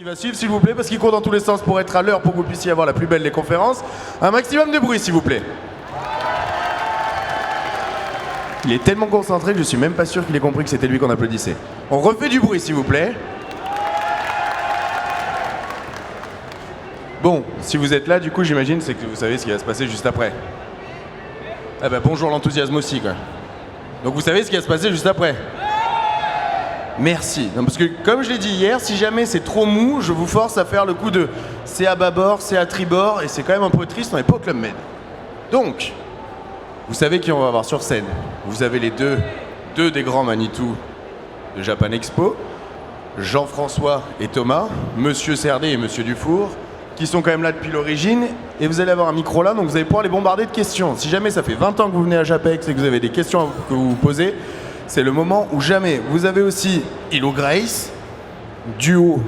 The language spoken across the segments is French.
Qui va suivre, s'il vous plaît, parce qu'il court dans tous les sens pour être à l'heure, pour que vous puissiez avoir la plus belle des conférences. Un maximum de bruit, s'il vous plaît. Il est tellement concentré que je suis même pas sûr qu'il ait compris que c'était lui qu'on applaudissait. On refait du bruit, s'il vous plaît. Bon, si vous êtes là, du coup, j'imagine, c'est que vous savez ce qui va se passer juste après. Ah bah bonjour l'enthousiasme aussi, quoi. Donc vous savez ce qui va se passer juste après. Merci. Non, parce que comme je l'ai dit hier, si jamais c'est trop mou, je vous force à faire le coup de c'est à bâbord, c'est à tribord, et c'est quand même un peu triste, on n'est pas au Club Med. Donc, vous savez qui on va avoir sur scène. Vous avez les deux des grands Manitou de Japan Expo, Jean-François et Thomas, Monsieur Cerdé et Monsieur Dufour, qui sont quand même là depuis l'origine, et vous allez avoir un micro là, donc vous allez pouvoir les bombarder de questions. Si jamais ça fait 20 ans que vous venez à Japex et que vous avez des questions que vous vous posez, c'est le moment ou jamais. Vous avez aussi Hello Grace, duo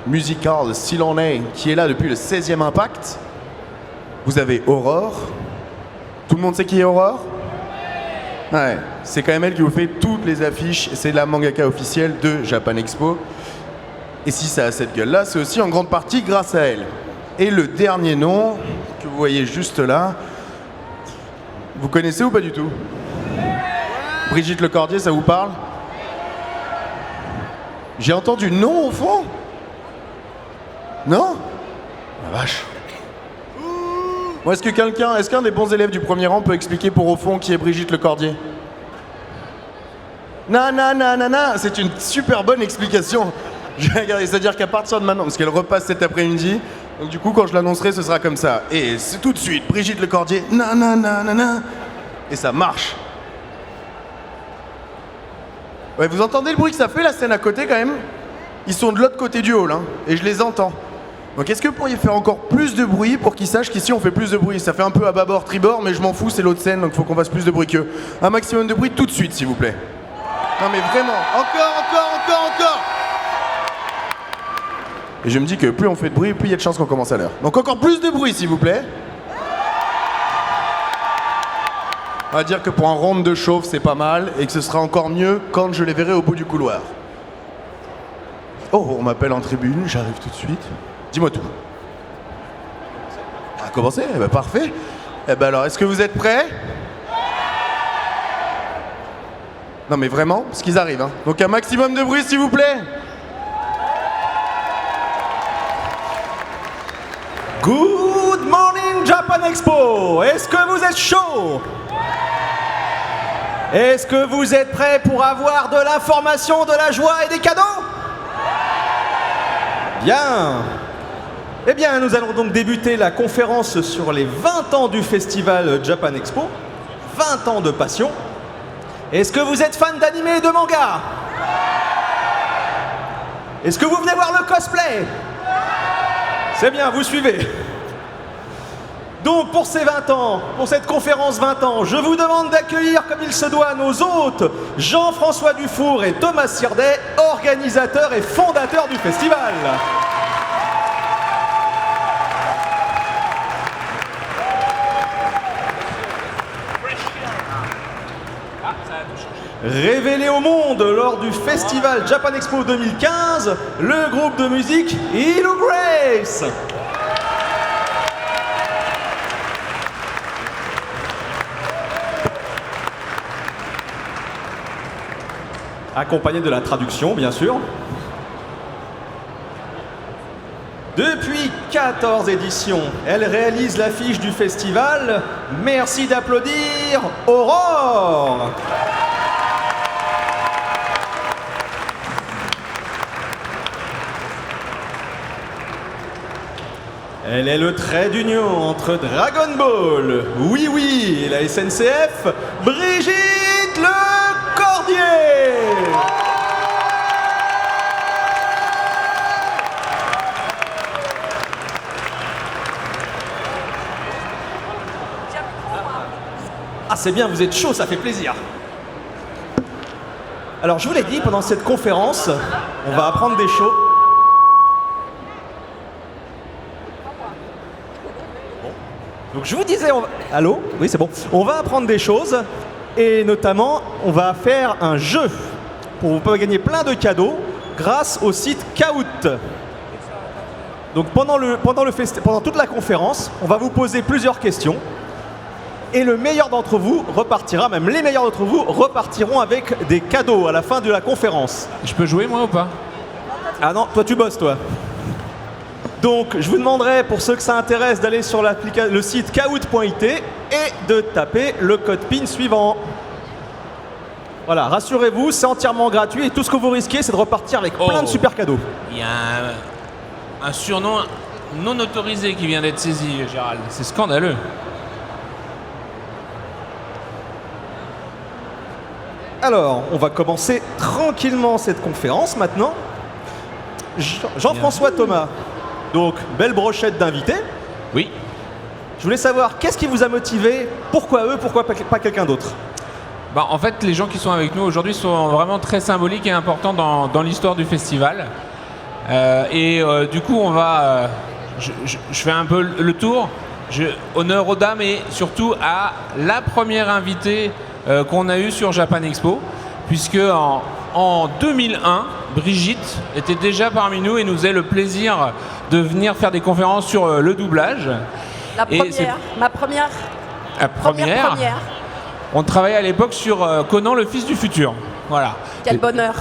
musical s'il en est, qui est là depuis le 16e Impact. Vous avez Aurore. Tout le monde sait qui est Aurore? Ouais, c'est quand même elle qui vous fait toutes les affiches. C'est la mangaka officielle de Japan Expo. Et si ça a cette gueule-là, c'est aussi en grande partie grâce à elle. Et le dernier nom, que vous voyez juste là, vous connaissez ou pas du tout? Brigitte Lecordier, ça vous parle? J'ai entendu non au fond? Non? La vache. Bon, est-ce qu'un des bons élèves du premier rang peut expliquer pour au fond qui est Brigitte Lecordier? Non, c'est une super bonne explication. Je vais regarder, c'est-à-dire qu'à partir de maintenant, parce qu'elle repasse cet après-midi, donc du coup quand je l'annoncerai ce sera comme ça. Et c'est tout de suite, Brigitte Lecordier, et ça marche. Ouais, vous entendez le bruit que ça fait la scène à côté quand même? Ils sont de l'autre côté du hall, hein, et je les entends. Donc est-ce que vous pourriez faire encore plus de bruit pour qu'ils sachent qu'ici on fait plus de bruit? Ça fait un peu à bâbord, tribord, mais je m'en fous, c'est l'autre scène, donc il faut qu'on fasse plus de bruit qu'eux. Un maximum de bruit tout de suite, s'il vous plaît. Non mais vraiment, encore. Et je me dis que plus on fait de bruit, plus il y a de chances qu'on commence à l'heure. Donc encore plus de bruit, s'il vous plaît. On va dire que pour un round de chauffe, c'est pas mal, et que ce sera encore mieux quand je les verrai au bout du couloir. Oh, on m'appelle en tribune, j'arrive tout de suite. Dis-moi tout. On va commencer? Eh ben parfait. Eh ben alors, est-ce que vous êtes prêts? Non mais vraiment, parce qu'ils arrivent, hein. Donc un maximum de bruit, s'il vous plaît. Good morning Japan Expo. Est-ce que vous êtes chaud? Est-ce que vous êtes prêts pour avoir de l'information, de la joie et des cadeaux? Bien. Eh bien, nous allons donc débuter la conférence sur les 20 ans du festival Japan Expo. 20 ans de passion. Est-ce que vous êtes fan d'anime et de manga? Est-ce que vous venez voir le cosplay? C'est bien, vous suivez. Donc pour ces 20 ans, pour cette conférence 20 ans, je vous demande d'accueillir comme il se doit nos hôtes, Jean-François Dufour et Thomas Sirdet, organisateurs et fondateurs du festival. Révélé au monde lors du festival Japan Expo 2015, le groupe de musique Hello Grace. Accompagné de la traduction, bien sûr. Depuis 14 éditions, elle réalise l'affiche du festival. Merci d'applaudir Aurore. Elle est le trait d'union entre Dragon Ball, Oui et la SNCF, Brigitte Lecordier. Ah c'est bien, vous êtes chaud, ça fait plaisir. Alors je vous l'ai dit, pendant cette conférence, on va apprendre des choses. Donc je vous disais, allô? Oui, c'est bon. On va apprendre des choses et notamment, on va faire un jeu pour vous pouvez gagner plein de cadeaux grâce au site Kahoot. Donc pendant toute la conférence, on va vous poser plusieurs questions. Et le meilleur d'entre vous repartira, même les meilleurs d'entre vous repartiront avec des cadeaux à la fin de la conférence. Je peux jouer moi ou pas? Ah non, toi tu bosses toi. Donc je vous demanderai pour ceux que ça intéresse d'aller sur le site kahoot.it et de taper le code PIN suivant. Voilà, rassurez-vous, c'est entièrement gratuit et tout ce que vous risquez c'est de repartir avec plein de super cadeaux. Il y a un surnom non autorisé qui vient d'être saisi, Gérald. C'est scandaleux. Alors, on va commencer tranquillement cette conférence maintenant. Jean-François Thomas, donc belle brochette d'invités. Oui. Je voulais savoir, qu'est-ce qui vous a motivé? Pourquoi eux? Pourquoi pas quelqu'un d'autre? Bah, en fait, les gens qui sont avec nous aujourd'hui sont vraiment très symboliques et importants dans l'histoire du festival. Du coup, on va... je fais un peu le tour. Honneur aux dames et surtout à la première invitée qu'on a eue sur Japan Expo, puisque en 2001, Brigitte était déjà parmi nous et nous faisait le plaisir de venir faire des conférences sur le doublage. Ma première. On travaillait à l'époque sur Conan, le fils du futur. Voilà. Quel bonheur.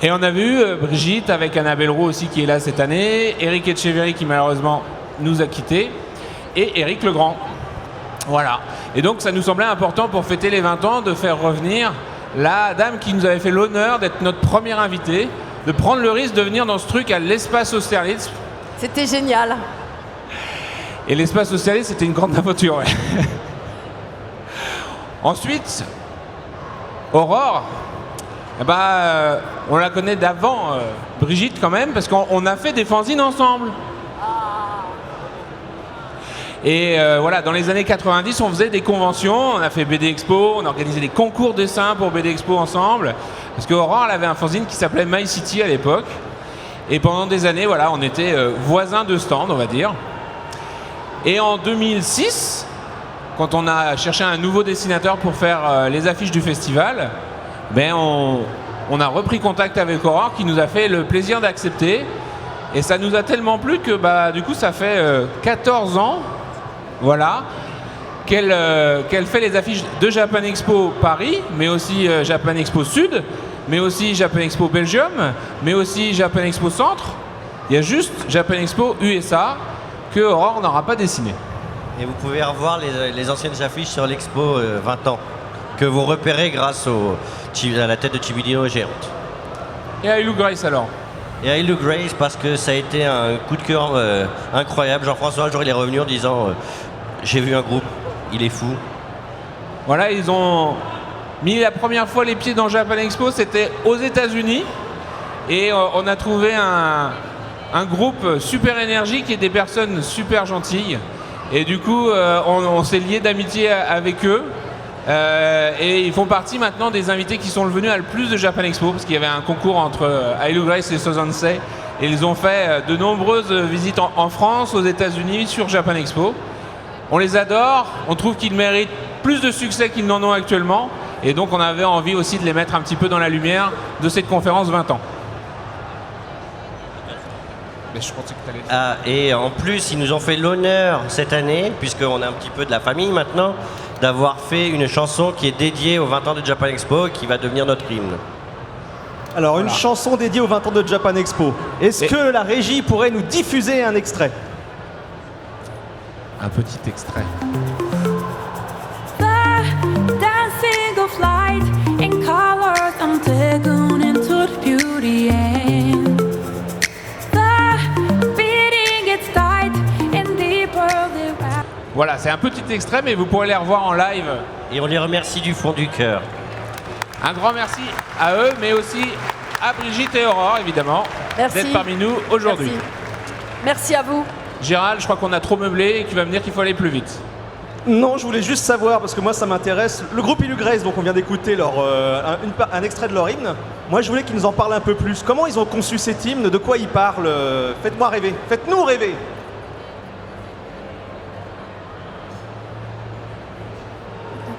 Et on avait eu Brigitte avec Annabelle Roux aussi qui est là cette année, Eric Etcheverry qui malheureusement nous a quittés, et Eric Legrand. Voilà. Et donc ça nous semblait important pour fêter les 20 ans de faire revenir la dame qui nous avait fait l'honneur d'être notre première invitée, de prendre le risque de venir dans ce truc à l'espace Austerlitz. C'était génial. Et l'espace Austerlitz, c'était une grande aventure. Ouais. Ensuite, Aurore, on la connaît d'avant, Brigitte quand même, parce qu'on a fait des fanzines ensemble. Et voilà, dans les années 90, on faisait des conventions, on a fait BD Expo, on a organisé des concours de dessins pour BD Expo ensemble, parce qu'Aurore, elle avait un fanzine qui s'appelait My City à l'époque. Et pendant des années, voilà, on était voisins de stand, on va dire. Et en 2006, quand on a cherché un nouveau dessinateur pour faire les affiches du festival, on a repris contact avec Aurore qui nous a fait le plaisir d'accepter. Et ça nous a tellement plu que du coup, ça fait 14 ans. Voilà, qu'elle fait les affiches de Japan Expo Paris, mais aussi Japan Expo Sud, mais aussi Japan Expo Belgium, mais aussi Japan Expo Centre. Il y a juste Japan Expo USA que Aurore n'aura pas dessiné. Et vous pouvez revoir les anciennes affiches sur l'expo 20 ans, que vous repérez grâce à la tête de Chibidino géante. Et à Ilou Grace alors? Et à Ilou Grace parce que ça a été un coup de cœur incroyable. Jean-François, un jour, il est revenu en disant j'ai vu un groupe, il est fou. Voilà, ils ont mis la première fois les pieds dans Japan Expo, c'était aux États-Unis. Et on a trouvé un groupe super énergique et des personnes super gentilles. Et du coup, on s'est liés d'amitié avec eux. Et ils font partie maintenant des invités qui sont venus à le plus de Japan Expo, parce qu'il y avait un concours entre Ilou Grace et Sozansei. Et ils ont fait de nombreuses visites en France, aux États-Unis, sur Japan Expo. On les adore, on trouve qu'ils méritent plus de succès qu'ils n'en ont actuellement. Et donc on avait envie aussi de les mettre un petit peu dans la lumière de cette conférence 20 ans. Mais je pensais que t'allais... Et en plus, ils nous ont fait l'honneur cette année, puisqu'on a un petit peu de la famille maintenant, d'avoir fait une chanson qui est dédiée aux 20 ans de Japan Expo et qui va devenir notre hymne. Alors, une chanson dédiée aux 20 ans de Japan Expo. Est-ce que la régie pourrait nous diffuser un extrait? Un petit extrait. Dancing of light in colors, I'm taken into the beauty and the beating gets tight and deeper the rap. Voilà, c'est un petit extrait, mais vous pourrez les revoir en live. Et on les remercie du fond du cœur. Un grand merci à eux, mais aussi à Brigitte et Aurore, évidemment, d'être parmi nous aujourd'hui. Merci à vous. Gérald, je crois qu'on a trop meublé et qu'il va me dire qu'il faut aller plus vite. Non, je voulais juste savoir, parce que moi ça m'intéresse, le groupe Ilou Grace, donc on vient d'écouter un extrait de leur hymne. Moi je voulais qu'ils nous en parlent un peu plus. Comment ils ont conçu cet hymne? De quoi ils parlent? Faites-moi rêver, faites-nous rêver.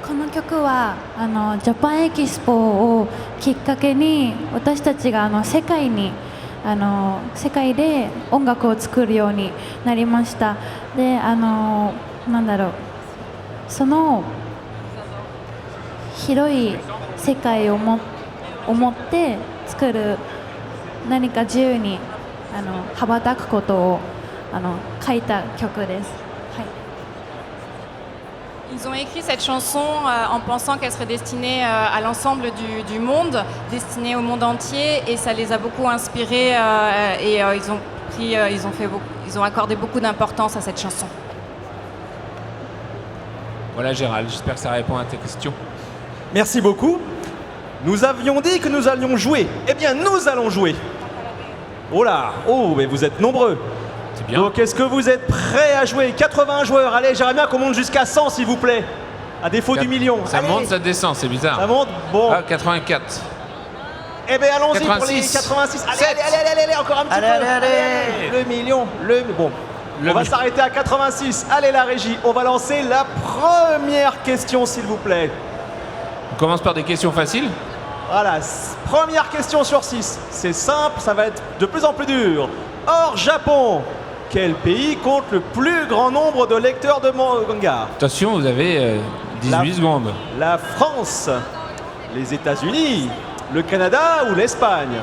この曲はジャパンエキスポをきっかけに私たちが世界に世界で音楽を作るようになりました。で、なんだろう、その広い世界を思って作る、何か自由に羽ばたくことを書いた曲です。はい。Ils ont écrit cette chanson en pensant qu'elle serait destinée à l'ensemble du monde, destinée au monde entier, et ça les a beaucoup inspirés et ils ont accordé beaucoup d'importance à cette chanson. Voilà Gérald, j'espère que ça répond à tes questions. Merci beaucoup. Nous avions dit que nous allions jouer. Eh bien, nous allons jouer. Oh là, oh, mais vous êtes nombreux. C'est bien. Donc, est-ce que vous êtes prêts à jouer? 80 joueurs. Allez, j'aimerais bien qu'on monte jusqu'à 100, s'il vous plaît. À défaut du million. Ça Allez. monte, ça descend, c'est bizarre. Ça monte. Bon. Ah, 84. Eh bien, allons-y pour les 86. 86. Allez, encore un petit peu. Allez. Le million. Bon. On va s'arrêter à 86. Allez, la régie. On va lancer la première question, s'il vous plaît. On commence par des questions faciles. Voilà, première question sur 6. C'est simple, ça va être de plus en plus dur. Hors Japon, quel pays compte le plus grand nombre de lecteurs de manga? Attention, vous avez 18 secondes. La France, les États-Unis, le Canada ou l'Espagne?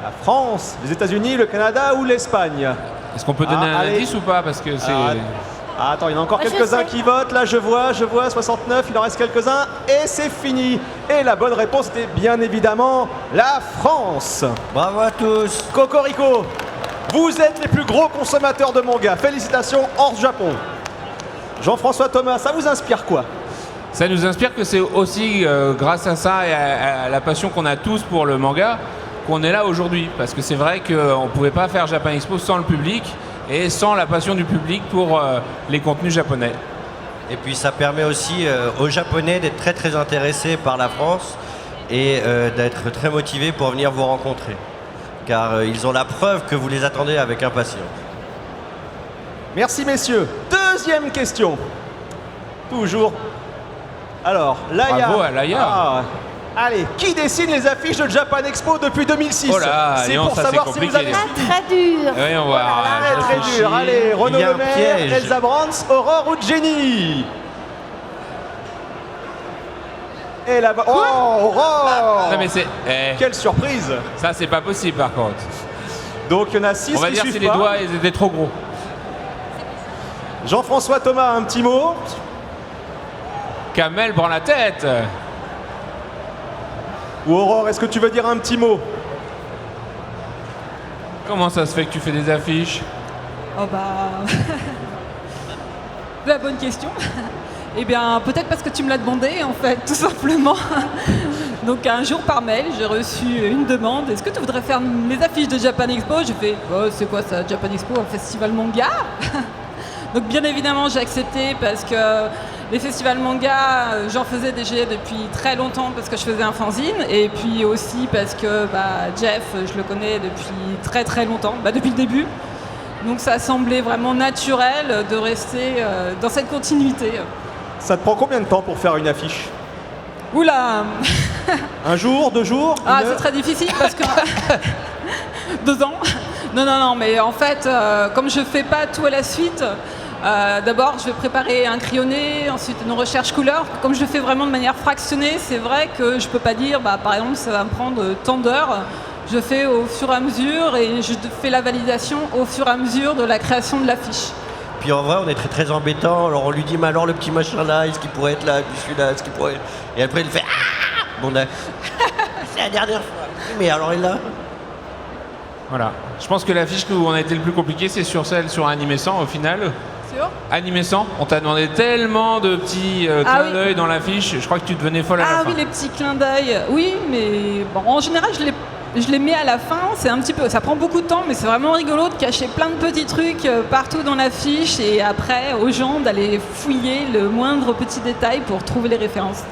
La France, les États-Unis, le Canada ou l'Espagne? Est-ce qu'on peut donner un allez. indice ou pas? Parce que c'est... Attends, il y en a encore quelques-uns qui votent. Là, je vois 69, il en reste quelques-uns. Et c'est fini. Et la bonne réponse était bien évidemment la France. Bravo à tous. Cocorico, vous êtes les plus gros consommateurs de manga. Félicitations, hors Japon. Jean-François Thomas, ça vous inspire quoi? Ça nous inspire que c'est aussi grâce à ça et à la passion qu'on a tous pour le manga qu'on est là aujourd'hui. Parce que c'est vrai qu'on ne pouvait pas faire Japan Expo sans le public et sans la passion du public pour les contenus japonais. Et puis ça permet aussi aux Japonais d'être très très intéressés par la France et d'être très motivés pour venir vous rencontrer. Car ils ont la preuve que vous les attendez avec impatience. Merci messieurs. Deuxième question. Toujours. Alors, Laïa. Bravo à Laïa. Allez, qui dessine les affiches de Japan Expo depuis 2006? Oh là, c'est non, pour ça, c'est savoir si vous avez compliqué. suivi. Très dur. Oui, on va Très réfléchir. dur. Allez, Renaud Il y a un Lemaire, piège. Elsa Brands, Aurore ou Jenny? Et là-bas. Oh, Aurore! Non mais c'est... Quelle surprise! ça c'est pas possible par contre. Donc il y en a 6 On va qui dire que suivent les pas. doigts ils étaient trop gros. Jean-François Thomas, un petit mot. Kamel prend la tête. Ou Aurore, est-ce que tu veux dire un petit mot? Comment ça se fait que tu fais des affiches? Oh bah... La bonne question. Eh bien, peut-être parce que tu me l'as demandé, en fait, tout simplement. Donc, un jour par mail, j'ai reçu une demande. Est-ce que tu voudrais faire les affiches de Japan Expo? J'ai fait, oh, c'est quoi ça, Japan Expo, un festival manga? Donc, bien évidemment, j'ai accepté parce que les festivals manga, j'en faisais déjà depuis très longtemps parce que je faisais un fanzine. Et puis aussi parce que Jeff, je le connais depuis très très longtemps, depuis le début. Donc, ça semblait vraiment naturel de rester dans cette continuité. Ça te prend combien de temps pour faire une affiche? Oula! Un jour, 2 jours? Ah, une c'est heure? très difficile parce que... 2 ans? Non, mais en fait, comme je fais pas tout à la suite, d'abord je vais préparer un crayonné, ensuite une recherche couleur. Comme je le fais vraiment de manière fractionnée, c'est vrai que je peux pas dire, par exemple, ça va me prendre tant d'heures. Je fais au fur et à mesure et je fais la validation au fur et à mesure de la création de l'affiche. Puis en vrai, on est très très embêtant. Alors on lui dit, mais alors le petit machin là, est-ce qu'il pourrait être là? Puis celui-là, est-ce qu'il pourrait être... Et après il fait, ah bon, c'est la dernière fois. Mais alors il est là. Voilà. Je pense que l'affiche où on a été le plus compliqué, c'est sur celle sur Animé 100 au final. Sûr? Animé 100, on t'a demandé tellement de petits clins d'œil dans l'affiche, je crois que tu devenais folle à la fin. Ah oui, les petits clins d'œil. Oui, mais bon, en général, je les mets à la fin. C'est un petit peu, ça prend beaucoup de temps, mais c'est vraiment rigolo de cacher plein de petits trucs partout dans l'affiche et après aux gens d'aller fouiller le moindre petit détail pour trouver les références.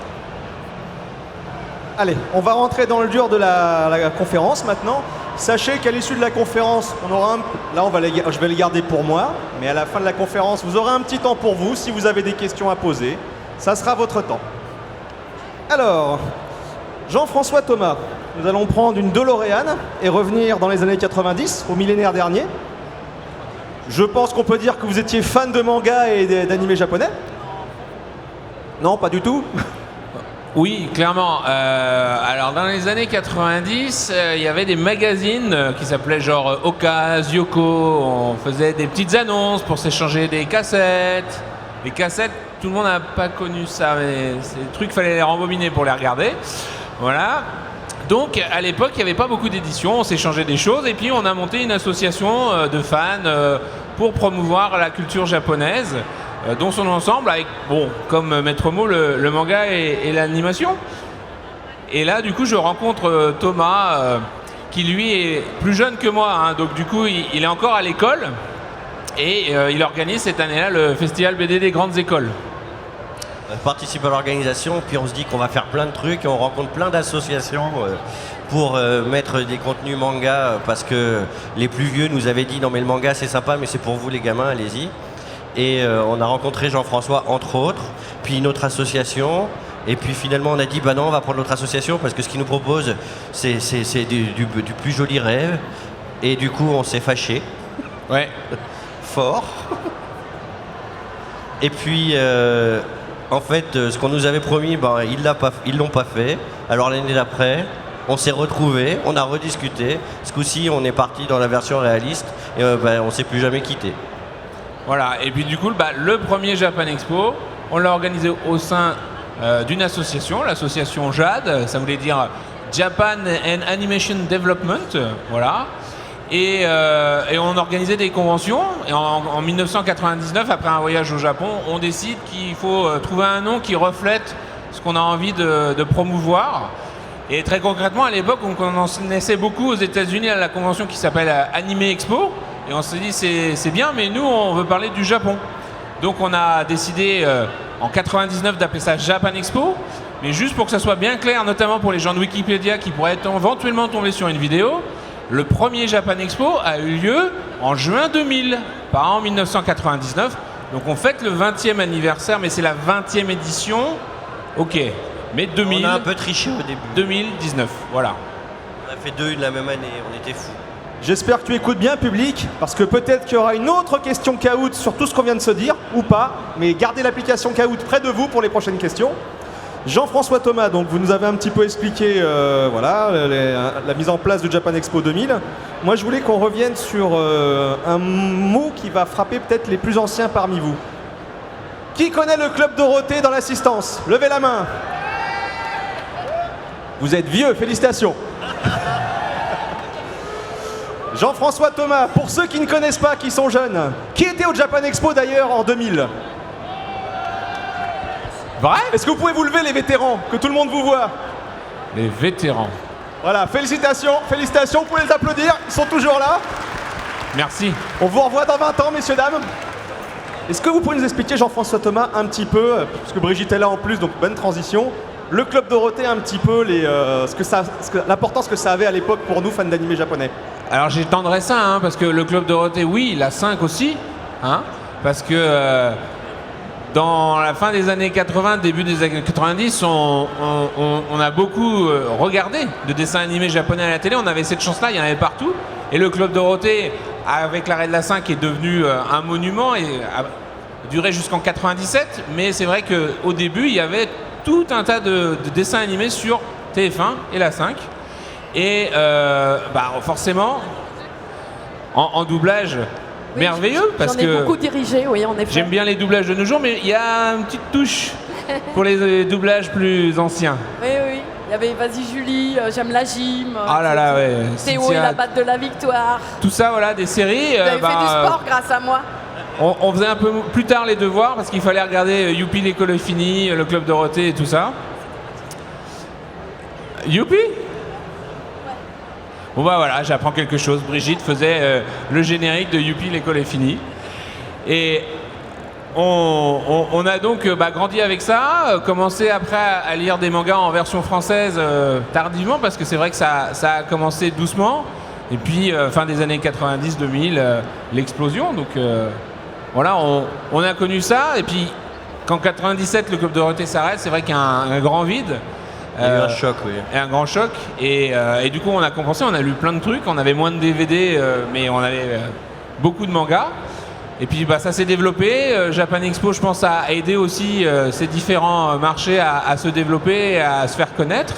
Allez, on va rentrer dans le dur de la conférence maintenant. Sachez qu'à l'issue de la conférence, on aura là je vais les garder pour moi, mais à la fin de la conférence, vous aurez un petit temps pour vous si vous avez des questions à poser. Ça sera votre temps. Alors, Jean-François Thomas, nous allons prendre une DeLorean et revenir dans les années 90, au millénaire dernier. Je pense qu'on peut dire que vous étiez fan de manga et d'anime japonais. Non, pas du tout. Oui, clairement. Alors dans les années 90, il y avait des magazines qui s'appelaient genre Okaz, Yoko. On faisait des petites annonces pour s'échanger des cassettes. Les cassettes, tout le monde n'a pas connu ça, mais c'est des trucs, fallait les rembobiner pour les regarder. Voilà. Donc à l'époque, il n'y avait pas beaucoup d'éditions, on s'échangeait des choses et puis on a monté une association de fans pour promouvoir la culture japonaise dans son ensemble, avec, bon, comme maître mot, le manga et l'animation. Et là, du coup, je rencontre Thomas, qui lui est plus jeune que moi, hein, donc du coup, il est encore à l'école et il organise cette année-là le festival BD des grandes écoles. On participe à l'organisation, puis on se dit qu'on va faire plein de trucs et on rencontre plein d'associations pour mettre des contenus manga parce que les plus vieux nous avaient dit non mais le manga c'est sympa mais c'est pour vous les gamins, allez-y. Et on a rencontré Jean-François entre autres, puis une autre association et puis finalement on a dit bah non on va prendre notre association parce que ce qu'il nous propose c'est du plus joli rêve et du coup on s'est fâché. Ouais. Fort. Et puis en fait, ce qu'on nous avait promis, ben, ils l'ont pas fait. Alors l'année d'après, on s'est retrouvés, on a rediscuté. Ce coup-ci, on est parti dans la version réaliste et ben, on s'est plus jamais quitté. Voilà, et puis du coup, le premier Japan Expo, on l'a organisé au sein d'une association, l'association JAD, ça voulait dire Japan and Animation Development, voilà. Et on organisait des conventions. Et en 1999, après un voyage au Japon, on décide qu'il faut trouver un nom qui reflète ce qu'on a envie de promouvoir. Et très concrètement, à l'époque, on connaissait beaucoup aux États-Unis à la convention qui s'appelle Anime Expo. Et on s'est dit, c'est bien, mais nous, on veut parler du Japon. Donc on a décidé en 99 d'appeler ça Japan Expo. Mais juste pour que ça soit bien clair, notamment pour les gens de Wikipédia qui pourraient éventuellement tomber sur une vidéo, le premier Japan Expo a eu lieu en juin 2000, pas en 1999. Donc on fête le 20e anniversaire, mais c'est la 20e édition. Ok, mais 2000. On a un peu triché au début. 2019, voilà. On a fait deux la même année, on était fous. J'espère que tu écoutes bien, public, parce que peut-être qu'il y aura une autre question Kahoot sur tout ce qu'on vient de se dire, ou pas, mais gardez l'application Kahoot près de vous pour les prochaines questions. Jean-François Thomas, donc vous nous avez un petit peu expliqué voilà, la mise en place du Japan Expo 2000. Moi, je voulais qu'on revienne sur un mot qui va frapper peut-être les plus anciens parmi vous. Qui connaît le Club Dorothée dans l'assistance? Levez la main. Vous êtes vieux, félicitations. Jean-François Thomas, pour ceux qui ne connaissent pas, qui sont jeunes, qui était au Japan Expo d'ailleurs en 2000? Vrai? Est-ce que vous pouvez vous lever les vétérans, que tout le monde vous voit? Les vétérans. Voilà, félicitations, félicitations, vous pouvez les applaudir, ils sont toujours là. Merci. On vous revoit dans 20 ans, messieurs, dames. Est-ce que vous pouvez nous expliquer, Jean-François Thomas, un petit peu, parce que Brigitte est là en plus, donc bonne transition, le Club Dorothée, un petit peu, l'importance que ça avait à l'époque pour nous, fans d'animé japonais? Alors j'étendrai ça, hein, parce que le Club Dorothée, oui, la 5 aussi, hein, parce que dans la fin des années 80, début des années 90, on a beaucoup regardé de dessins animés japonais à la télé. On avait cette chance-là, il y en avait partout. Et le Club Dorothée, avec l'arrêt de la 5, est devenu un monument et a duré jusqu'en 97. Mais c'est vrai qu'au début, il y avait tout un tas de dessins animés sur TF1 et la 5. Et forcément, en doublage, Oui, merveilleux, parce j'en ai que beaucoup dirigé, oui, en effet. j'aime bien les doublages de nos jours, mais il y a une petite touche pour les doublages plus anciens. Oui, oui. Il y avait Vas-y Julie, J'aime la gym. Ah là là, ouais. Théo et Cynthia, la batte de la victoire. tout ça, voilà, des séries. Vous avez fait du sport grâce à moi. On faisait un peu plus tard les devoirs parce qu'il fallait regarder Youpi, l'école est finie, le Club Dorothée et tout ça. Youpi? Bon bah voilà, j'apprends quelque chose. Brigitte faisait le générique de Youpi, l'école est finie. Et on a donc grandi avec ça, commencé après à lire des mangas en version française tardivement, parce que c'est vrai que ça a commencé doucement. Et puis fin des années 90-2000, l'explosion. Donc voilà, on a connu ça. Et puis quand 97, le Club Dorothée s'arrête, c'est vrai qu'il y a un grand vide. Il y a eu un choc, oui. Et un grand choc. Et du coup, on a compensé, on a lu plein de trucs. On avait moins de DVD, mais on avait beaucoup de mangas. Et puis ça s'est développé. Japan Expo, je pense, a aidé aussi ces différents marchés à se développer et à se faire connaître.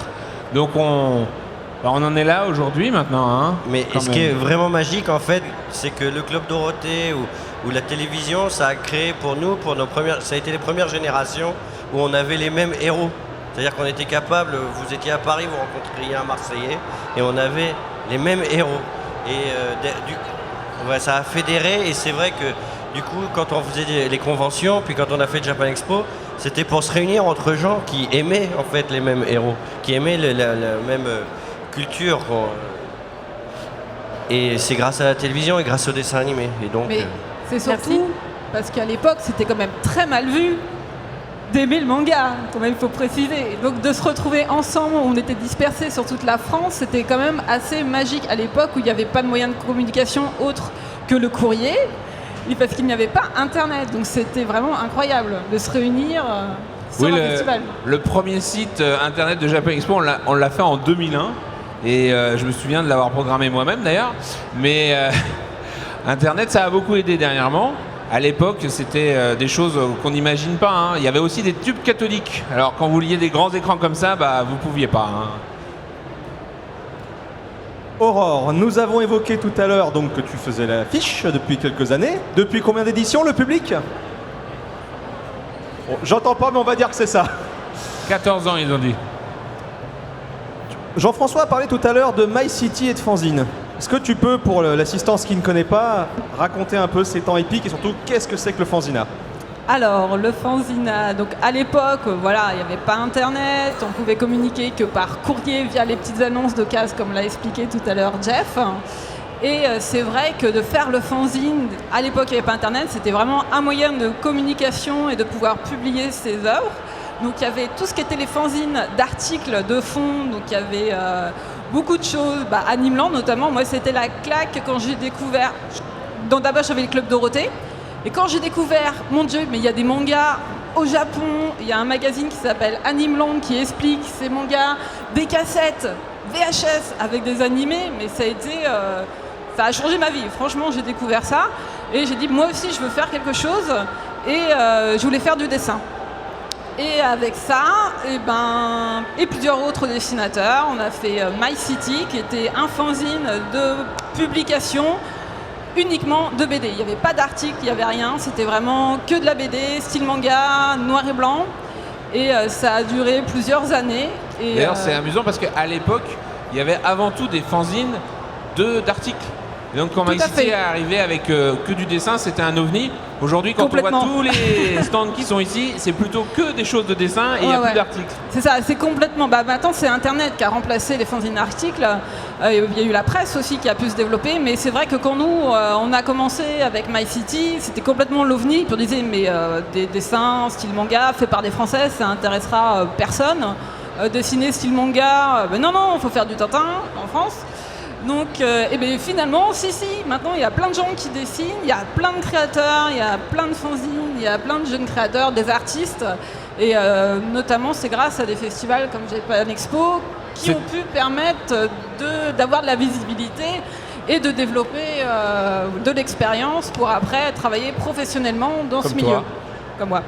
Donc on en est là aujourd'hui maintenant. Hein, mais ce qui est vraiment magique, en fait, c'est que le Club Dorothée ou la télévision, ça a créé pour nous, ça a été les premières générations où on avait les mêmes héros. C'est-à-dire qu'on était capable, vous étiez à Paris, vous rencontriez un Marseillais, et on avait les mêmes héros. Et ça a fédéré, et c'est vrai que du coup, quand on faisait les conventions, puis quand on a fait Japan Expo, c'était pour se réunir entre gens qui aimaient en fait les mêmes héros, qui aimaient la même culture. Et c'est grâce à la télévision et grâce au dessin animé. Et donc, mais c'est surtout parce qu'à l'époque, c'était quand même très mal vu d'aimer le manga, quand même, il faut préciser. Donc de se retrouver ensemble, on était dispersés sur toute la France, c'était quand même assez magique à l'époque où il n'y avait pas de moyen de communication autre que le courrier, et parce qu'il n'y avait pas Internet. Donc c'était vraiment incroyable de se réunir sur un festival. Le premier site Internet de Japan Expo, on l'a fait en 2001, et je me souviens de l'avoir programmé moi-même d'ailleurs, mais Internet, ça a beaucoup aidé dernièrement. À l'époque, c'était des choses qu'on n'imagine pas. Hein. Il y avait aussi des tubes cathodiques. Alors, quand vous vouliez des grands écrans comme ça, vous pouviez pas. Hein. Aurore, nous avons évoqué tout à l'heure donc que tu faisais l'affiche depuis quelques années. Depuis combien d'éditions, le public? Bon, j'entends pas, mais on va dire que c'est ça. 14 ans, ils ont dit. Jean-François a parlé tout à l'heure de My City et de fanzine. Est-ce que tu peux, pour l'assistance qui ne connaît pas, raconter un peu ces temps épiques et surtout qu'est-ce que c'est que le fanzina? Alors, le fanzina, donc à l'époque, voilà, il n'y avait pas Internet, on pouvait communiquer que par courrier via les petites annonces de cases, comme l'a expliqué tout à l'heure Jeff. Et c'est vrai que de faire le fanzine, à l'époque il n'y avait pas Internet, c'était vraiment un moyen de communication et de pouvoir publier ses œuvres. Donc il y avait tout ce qui était les fanzines d'articles de fond, donc il y avait beaucoup de choses, Animeland notamment. Moi c'était la claque quand j'ai découvert, d'abord j'avais le Club Dorothée, et quand j'ai découvert, mon Dieu, mais il y a des mangas au Japon, il y a un magazine qui s'appelle Animeland qui explique ces mangas, des cassettes, VHS avec des animés, mais ça a changé ma vie. Franchement, j'ai découvert ça et j'ai dit moi aussi je veux faire quelque chose, et je voulais faire du dessin. Et avec ça, et plusieurs autres dessinateurs, on a fait My City, qui était un fanzine de publication uniquement de BD. Il n'y avait pas d'article, il n'y avait rien, c'était vraiment que de la BD, style manga, noir et blanc. Et ça a duré plusieurs années. D'ailleurs, c'est amusant parce qu'à l'époque, il y avait avant tout des fanzines d'articles. Et donc quand My City est arrivé avec que du dessin, c'était un ovni. Aujourd'hui, quand on voit tous les stands qui sont ici, c'est plutôt que des choses de dessin et il n'y a plus d'articles. C'est ça, c'est complètement... maintenant, c'est Internet qui a remplacé les fanzines d'articles. Il y a eu la presse aussi qui a pu se développer. Mais c'est vrai que quand nous, on a commencé avec My City, c'était complètement l'ovni. Puis on disait, mais des dessins style manga faits par des Français, ça intéressera personne. Dessiner style manga, non, il faut faire du Tintin en France. Donc, finalement, maintenant il y a plein de gens qui dessinent, il y a plein de créateurs, il y a plein de fanzines, il y a plein de jeunes créateurs, des artistes, et notamment c'est grâce à des festivals comme Japan Expo qui ont pu permettre d'avoir de la visibilité et de développer de l'expérience pour après travailler professionnellement dans ce milieu. Comme moi.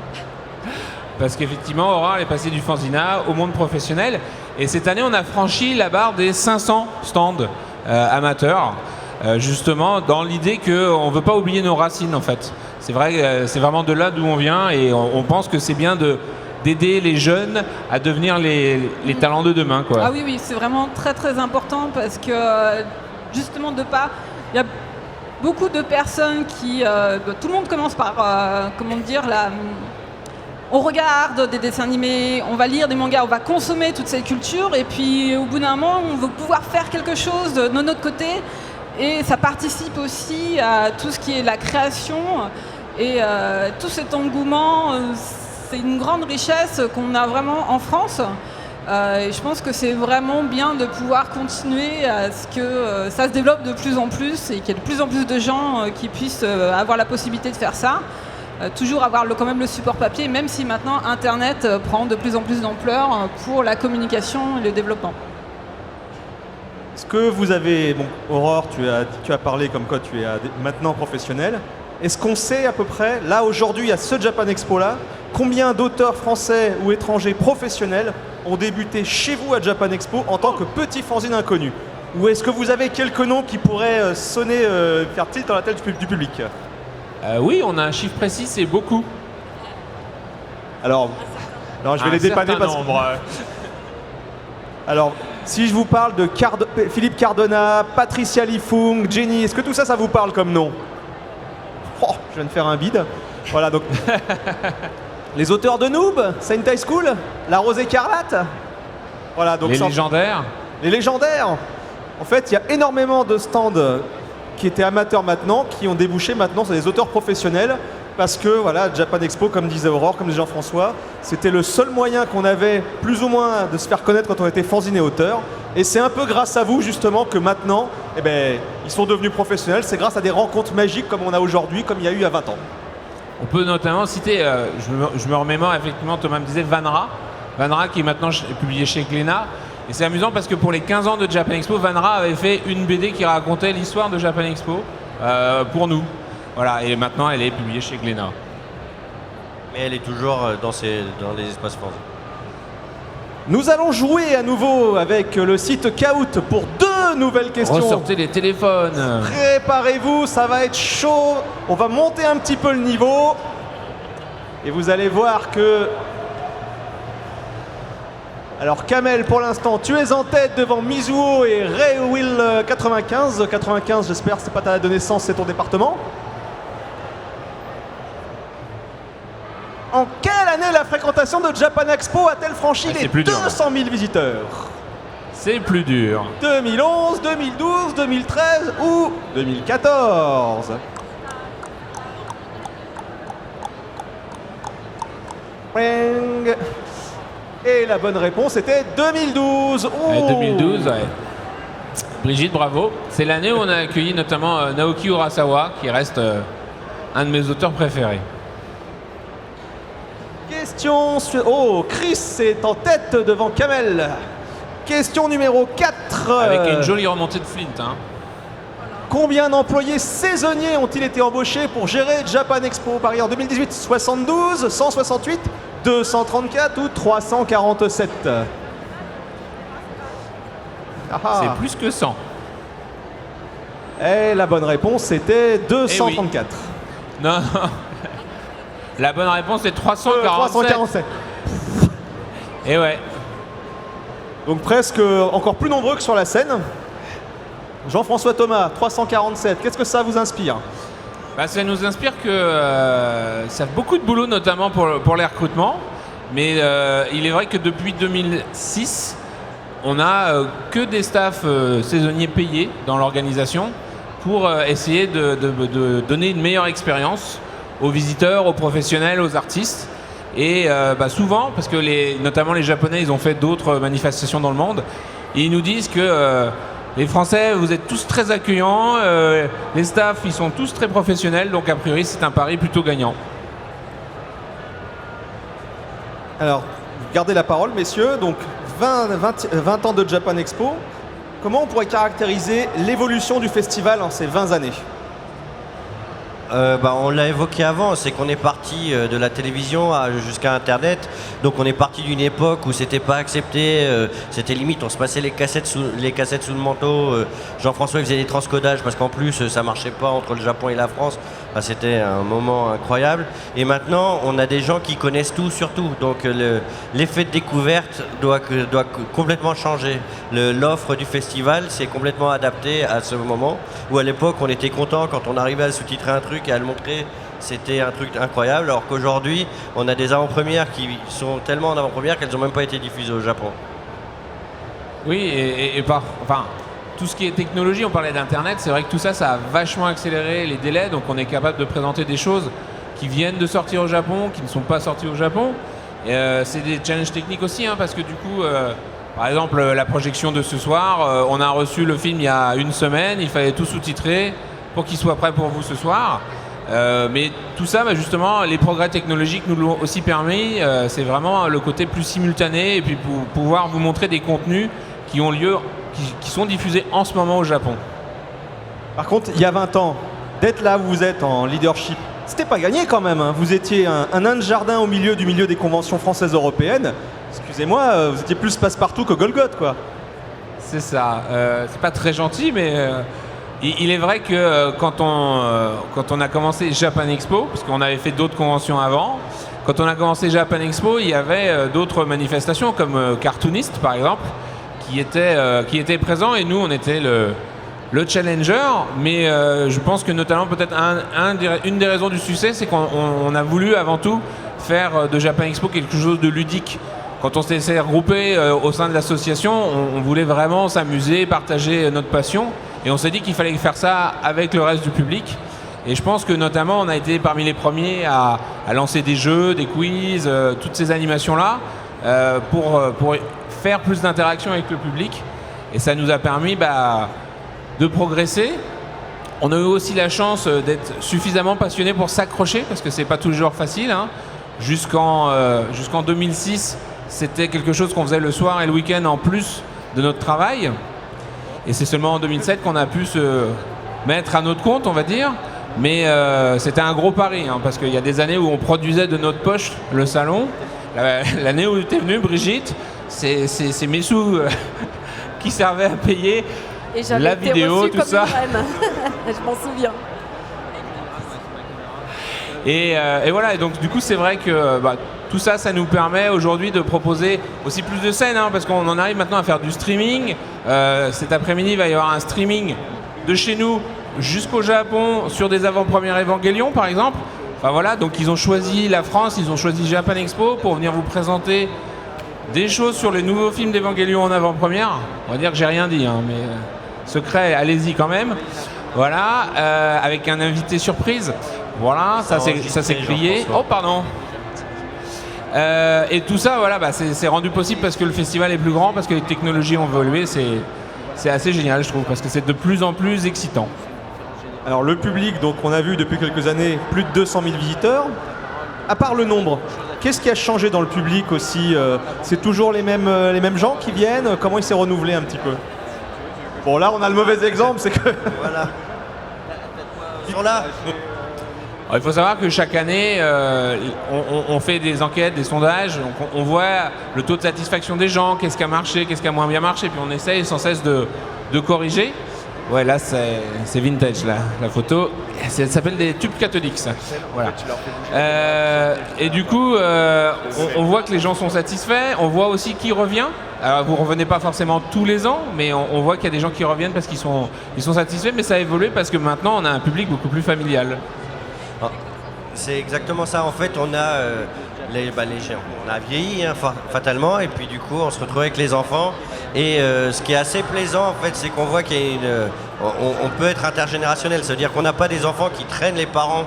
Parce qu'effectivement, Aurore est passée du fanzina au monde professionnel, et cette année on a franchi la barre des 500 stands amateurs, justement dans l'idée qu'on ne veut pas oublier nos racines en fait. C'est vrai, c'est vraiment de là d'où on vient, et on pense que c'est bien d'aider les jeunes à devenir les talents de demain, quoi. Ah oui, c'est vraiment très très important parce que justement il y a beaucoup de personnes qui... tout le monde commence par, on regarde des dessins animés, on va lire des mangas, on va consommer toute cette culture, et puis au bout d'un moment, on veut pouvoir faire quelque chose de notre côté, et ça participe aussi à tout ce qui est la création, et tout cet engouement, c'est une grande richesse qu'on a vraiment en France, et je pense que c'est vraiment bien de pouvoir continuer à ce que ça se développe de plus en plus, et qu'il y ait de plus en plus de gens qui puissent avoir la possibilité de faire ça. toujours avoir quand même le support papier, même si maintenant Internet prend de plus en plus d'ampleur pour la communication et le développement. Est-ce que vous avez... Bon, Aurore, tu as parlé comme quoi tu es maintenant professionnel. Est-ce qu'on sait à peu près, là aujourd'hui, à ce Japan Expo-là, combien d'auteurs français ou étrangers professionnels ont débuté chez vous à Japan Expo en tant que petit fanzine inconnu? Ou est-ce que vous avez quelques noms qui pourraient sonner, faire tilt dans la tête du public? Oui, on a un chiffre précis, c'est beaucoup. Alors je vais les dépanner parce que... Alors, si je vous parle de Philippe Cardona, Patricia Lifung, Jenny, est-ce que tout ça, ça vous parle comme nom? Oh, je viens de faire un bide. Voilà, donc... Les auteurs de Noob, Saint High School, La Rose Écarlate. Voilà, donc les légendaires. Les légendaires. En fait, il y a énormément de stands qui étaient amateurs maintenant, qui ont débouché maintenant sur des auteurs professionnels. Parce que, voilà, Japan Expo, comme disait Aurore, comme disait Jean-François, c'était le seul moyen qu'on avait, plus ou moins, de se faire connaître quand on était fanzine et auteur. Et c'est un peu grâce à vous, justement, que maintenant, eh ben, ils sont devenus professionnels. C'est grâce à des rencontres magiques comme on a aujourd'hui, comme il y a eu il y a 20 ans. On peut notamment citer, je me remémore effectivement, Thomas me disait Vanra qui est maintenant publié chez Glénat. Et c'est amusant parce que pour les 15 ans de Japan Expo, Vanra avait fait une BD qui racontait l'histoire de Japan Expo pour nous. Voilà, et maintenant elle est publiée chez Glénat. Mais elle est toujours dans les espaces fanzines. Nous allons jouer à nouveau avec le site Kahoot pour 2 nouvelles questions. Ressortez les téléphones. Préparez-vous, ça va être chaud. On va monter un petit peu le niveau. Et vous allez voir que... Alors Kamel, pour l'instant, tu es en tête devant Mizuho et Raywill 95. 95, j'espère, c'est pas ta date de naissance, c'est ton département. En quelle année la fréquentation de Japan Expo a-t-elle franchi les 200 000 visiteurs? C'est plus dur. 2011, 2012, 2013 ou 2014? Et la bonne réponse était 2012. Ouais, 2012, ouais. Brigitte, bravo. C'est l'année où on a accueilli notamment Naoki Urasawa, qui reste un de mes auteurs préférés. Question suivante. Oh, Chris est en tête devant Kamel. Question numéro 4. Avec une jolie remontée de Flint. Hein. Combien d'employés saisonniers ont-ils été embauchés pour gérer Japan Expo Paris en 2018? 72, 168, 234 ou 347? C'est plus que 100. Et la bonne réponse était 234. Eh oui. Non. La bonne réponse est 347. Et ouais. Donc presque encore plus nombreux que sur la scène. Jean-François Thomas, 347. Qu'est-ce que ça vous inspire? Ça nous inspire que ça fait beaucoup de boulot, notamment pour les recrutements. Mais il est vrai que depuis 2006, on n'a que des staffs saisonniers payés dans l'organisation pour essayer de donner une meilleure expérience aux visiteurs, aux professionnels, aux artistes. Et souvent, parce que notamment les Japonais, ils ont fait d'autres manifestations dans le monde, et ils nous disent que les Français, vous êtes tous très accueillants, les staffs, ils sont tous très professionnels, donc a priori, c'est un pari plutôt gagnant. Alors, gardez la parole, messieurs. Donc, 20 ans de Japan Expo. Comment on pourrait caractériser l'évolution du festival en ces 20 années? On l'a évoqué avant, c'est qu'on est parti de la télévision jusqu'à Internet. Donc on est parti d'une époque où c'était pas accepté, c'était limite, on se passait les cassettes sous le manteau. Jean-François faisait des transcodages parce qu'en plus ça marchait pas entre le Japon et la France. C'était un moment incroyable. Et maintenant, on a des gens qui connaissent tout sur tout. Donc l'effet de découverte doit complètement changer. L'offre du festival s'est complètement adaptée à ce moment où à l'époque, on était content quand on arrivait à sous-titrer un truc et à le montrer. C'était un truc incroyable. Alors qu'aujourd'hui, on a des avant-premières qui sont tellement en avant-première qu'elles n'ont même pas été diffusées au Japon. Oui, tout ce qui est technologie, on parlait d'Internet, c'est vrai que tout ça, ça a vachement accéléré les délais, donc on est capable de présenter des choses qui viennent de sortir au Japon, qui ne sont pas sorties au Japon. C'est des challenges techniques aussi, parce que du coup, par exemple, la projection de ce soir, on a reçu le film il y a une semaine, il fallait tout sous-titrer pour qu'il soit prêt pour vous ce soir. Mais tout ça, justement, les progrès technologiques nous l'ont aussi permis. C'est vraiment le côté plus simultané et puis pour pouvoir vous montrer des contenus qui ont lieu, qui sont diffusés en ce moment au Japon. Par contre, il y a 20 ans, d'être là où vous êtes en leadership, c'était pas gagné quand même. Hein. Vous étiez un nain de jardin au milieu des conventions françaises européennes. Excusez-moi, vous étiez plus passe-partout que Golgoth, quoi. C'est ça. C'est pas très gentil, mais il est vrai que quand on a commencé Japan Expo, parce qu'on avait fait d'autres conventions avant, quand on a commencé Japan Expo, il y avait d'autres manifestations comme Cartoonist, par exemple, qui étaient présents, et nous, on était le challenger. Mais je pense que notamment, peut-être une des raisons du succès, c'est qu'on a voulu avant tout faire de Japan Expo quelque chose de ludique. Quand on s'est regroupé au sein de l'association, on voulait vraiment s'amuser, partager notre passion. Et on s'est dit qu'il fallait faire ça avec le reste du public. Et je pense que notamment, on a été parmi les premiers à lancer des jeux, des quiz, toutes ces animations-là, pour faire plus d'interaction avec le public. Et ça nous a permis de progresser. On a eu aussi la chance d'être suffisamment passionné pour s'accrocher, parce que c'est pas toujours facile. Hein. Jusqu'en 2006, c'était quelque chose qu'on faisait le soir et le week-end en plus de notre travail. Et c'est seulement en 2007 qu'on a pu se mettre à notre compte, on va dire. Mais c'était un gros pari, hein, parce qu'il y a des années où on produisait de notre poche le salon. L'année où tu es venue, Brigitte, c'est mes sous qui servaient à payer Et j'avais la été vidéo, reçue tout comme ça. une reine. Je m'en souviens. Et voilà, et donc du coup c'est vrai que tout ça, ça nous permet aujourd'hui de proposer aussi plus de scènes, hein, parce qu'on en arrive maintenant à faire du streaming. Cet après-midi, il va y avoir un streaming de chez nous jusqu'au Japon sur des avant-premières Evangelion, par exemple. Enfin voilà, donc ils ont choisi la France, ils ont choisi Japan Expo pour venir vous présenter des choses sur les nouveaux films d'Evangelion en avant-première. On va dire que j'ai rien dit, hein, mais secret, allez-y quand même. Voilà, avec un invité surprise. Voilà, ça s'est crié. Oh pardon. Et tout ça, voilà, c'est rendu possible parce que le festival est plus grand, parce que les technologies ont évolué. C'est assez génial, je trouve, parce que c'est de plus en plus excitant. Alors le public, donc on a vu depuis quelques années plus de 200 000 visiteurs. À part le nombre, qu'est-ce qui a changé dans le public aussi? C'est toujours les mêmes gens qui viennent? Comment il s'est renouvelé un petit peu? Bon, là on a le mauvais exemple, c'est que... Voilà. Ils sont là. Alors, il faut savoir que chaque année, on fait des enquêtes, des sondages, donc on voit le taux de satisfaction des gens, qu'est-ce qui a marché, qu'est-ce qui a moins bien marché, puis on essaye sans cesse de corriger. Ouais, là c'est vintage, là, la photo. Ça s'appelle des tubes cathodiques, ça. Voilà. Et du coup, on voit que les gens sont satisfaits, on voit aussi qui revient. Alors vous revenez pas forcément tous les ans, mais on voit qu'il y a des gens qui reviennent parce qu'ils sont satisfaits, mais ça a évolué parce que maintenant on a un public beaucoup plus familial. C'est exactement ça. En fait, on a les gens. On a vieilli, hein, fatalement, et puis du coup, on se retrouve avec les enfants. Et ce qui est assez plaisant, en fait, c'est qu'on voit qu'il y a on peut être intergénérationnel. C'est-à-dire qu'on n'a pas des enfants qui traînent les parents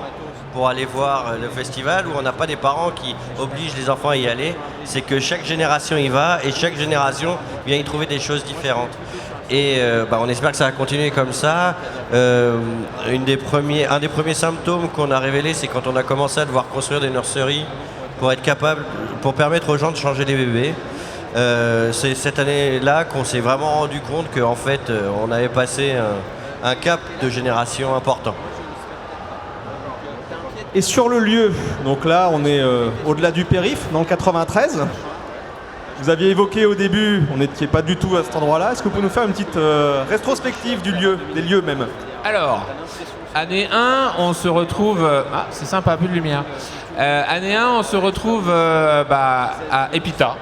pour aller voir le festival, ou on n'a pas des parents qui obligent les enfants à y aller. C'est que chaque génération y va, et chaque génération vient y trouver des choses différentes. Et on espère que ça va continuer comme ça. Un des premiers symptômes qu'on a révélé, c'est quand on a commencé à devoir construire des nurseries pour permettre aux gens de changer les bébés. C'est cette année-là qu'on s'est vraiment rendu compte qu'en fait, on avait passé un cap de génération important. Et sur le lieu, donc là on est au-delà du périph', dans le 93. Vous aviez évoqué au début, on n'était pas du tout à cet endroit-là. Est-ce que vous pouvez nous faire une petite rétrospective du lieu, des lieux même? Alors, année 1, on se retrouve... Ah, c'est sympa, plus de lumière. Année 1, on se retrouve à Epita,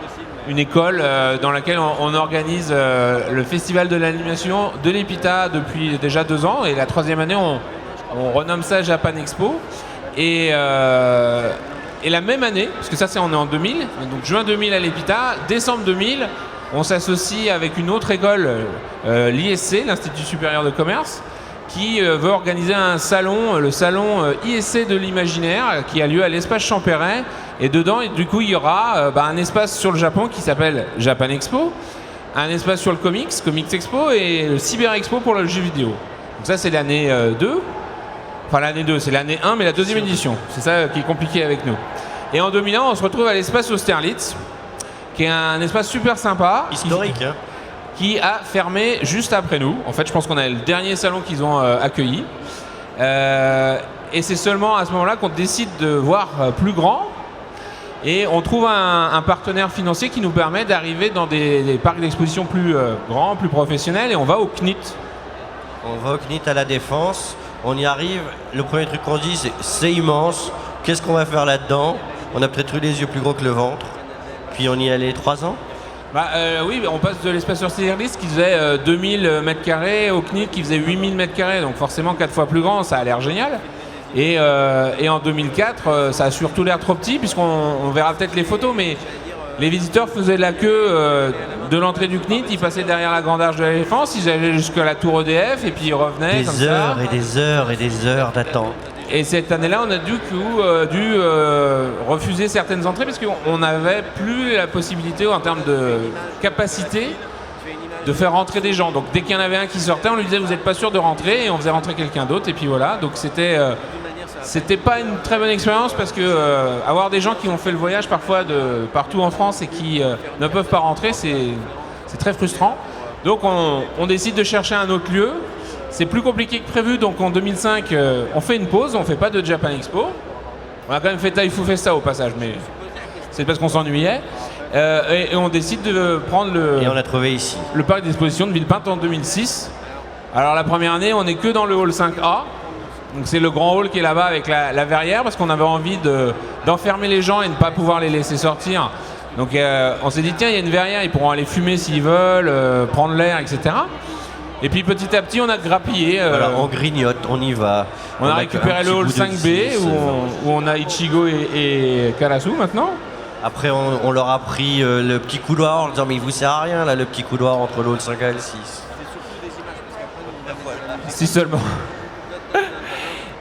une école dans laquelle on organise le festival de l'animation de l'Epita depuis déjà 2 ans. Et la 3e année, on renomme ça Japan Expo. Et la même année, parce que ça on est en 2000, donc juin 2000 à l'Epita, décembre 2000, on s'associe avec une autre école, l'ISC, l'Institut Supérieur de Commerce, qui veut organiser un salon, le salon ISC de l'imaginaire, qui a lieu à l'espace Champéret. Et dedans, du coup, il y aura un espace sur le Japon qui s'appelle Japan Expo, un espace sur le Comics Expo, et le Cyber Expo pour le jeu vidéo. Donc ça, c'est l'année 2. Enfin l'année 2, c'est l'année 1, mais la deuxième édition. C'est ça qui est compliqué avec nous. Et en 2001, on se retrouve à l'espace Austerlitz, qui est un espace super sympa. Historique, hein. Qui a fermé juste après nous. En fait, je pense qu'on a le dernier salon qu'ils ont accueilli. Et c'est seulement à ce moment-là qu'on décide de voir plus grand. Et on trouve un partenaire financier qui nous permet d'arriver dans des parcs d'exposition plus grands, plus professionnels. Et on va au CNIT. On va au CNIT à la Défense, on y arrive, le premier truc qu'on dit c'est immense, qu'est-ce qu'on va faire là-dedans? On a peut-être eu les yeux plus gros que le ventre, puis on y allait 3 ans. Oui, on passe de l'espace Austerlitz qui faisait 2000 m² au CNIT qui faisait 8000 m², donc forcément 4 fois plus grand, ça a l'air génial. Et en 2004, ça a surtout l'air trop petit, puisqu'on verra peut-être les photos, mais les visiteurs faisaient la queue de l'entrée du CNIT, ils passaient derrière la Grande Arche de la Défense, ils allaient jusqu'à la tour EDF, et puis ils revenaient comme ça. Des heures et des heures et des heures d'attente. Et cette année-là, on a dû refuser certaines entrées parce qu'on n'avait plus la possibilité, en termes de capacité, de faire rentrer des gens. Donc dès qu'il y en avait un qui sortait, on lui disait vous n'êtes pas sûr de rentrer, et on faisait rentrer quelqu'un d'autre. Et puis voilà. Donc c'était pas une très bonne expérience parce que avoir des gens qui ont fait le voyage parfois de partout en France et qui ne peuvent pas rentrer, c'est très frustrant. Donc on décide de chercher un autre lieu. C'est plus compliqué que prévu, donc en 2005, on fait une pause, on fait pas de Japan Expo. On a quand même fait Taifu Festa au passage, mais c'est parce qu'on s'ennuyait. Et on décide de prendre Et on l'a trouvé ici. le parc d'exposition de Villepinte en 2006. Alors la première année, on n'est que dans le hall 5A. Donc c'est le grand hall qui est là-bas avec la verrière, parce qu'on avait envie d'enfermer les gens et ne pas pouvoir les laisser sortir. Donc on s'est dit, tiens, il y a une verrière, ils pourront aller fumer s'ils veulent, prendre l'air, etc. Et puis petit à petit, on a grappillé. Voilà, on grignote, on y va. On a récupéré le hall 5B où on a Ichigo et Karasu maintenant. Après, on leur a pris le petit couloir en leur disant mais il vous sert à rien là, le petit couloir entre le hall 5A et le 6. Si seulement.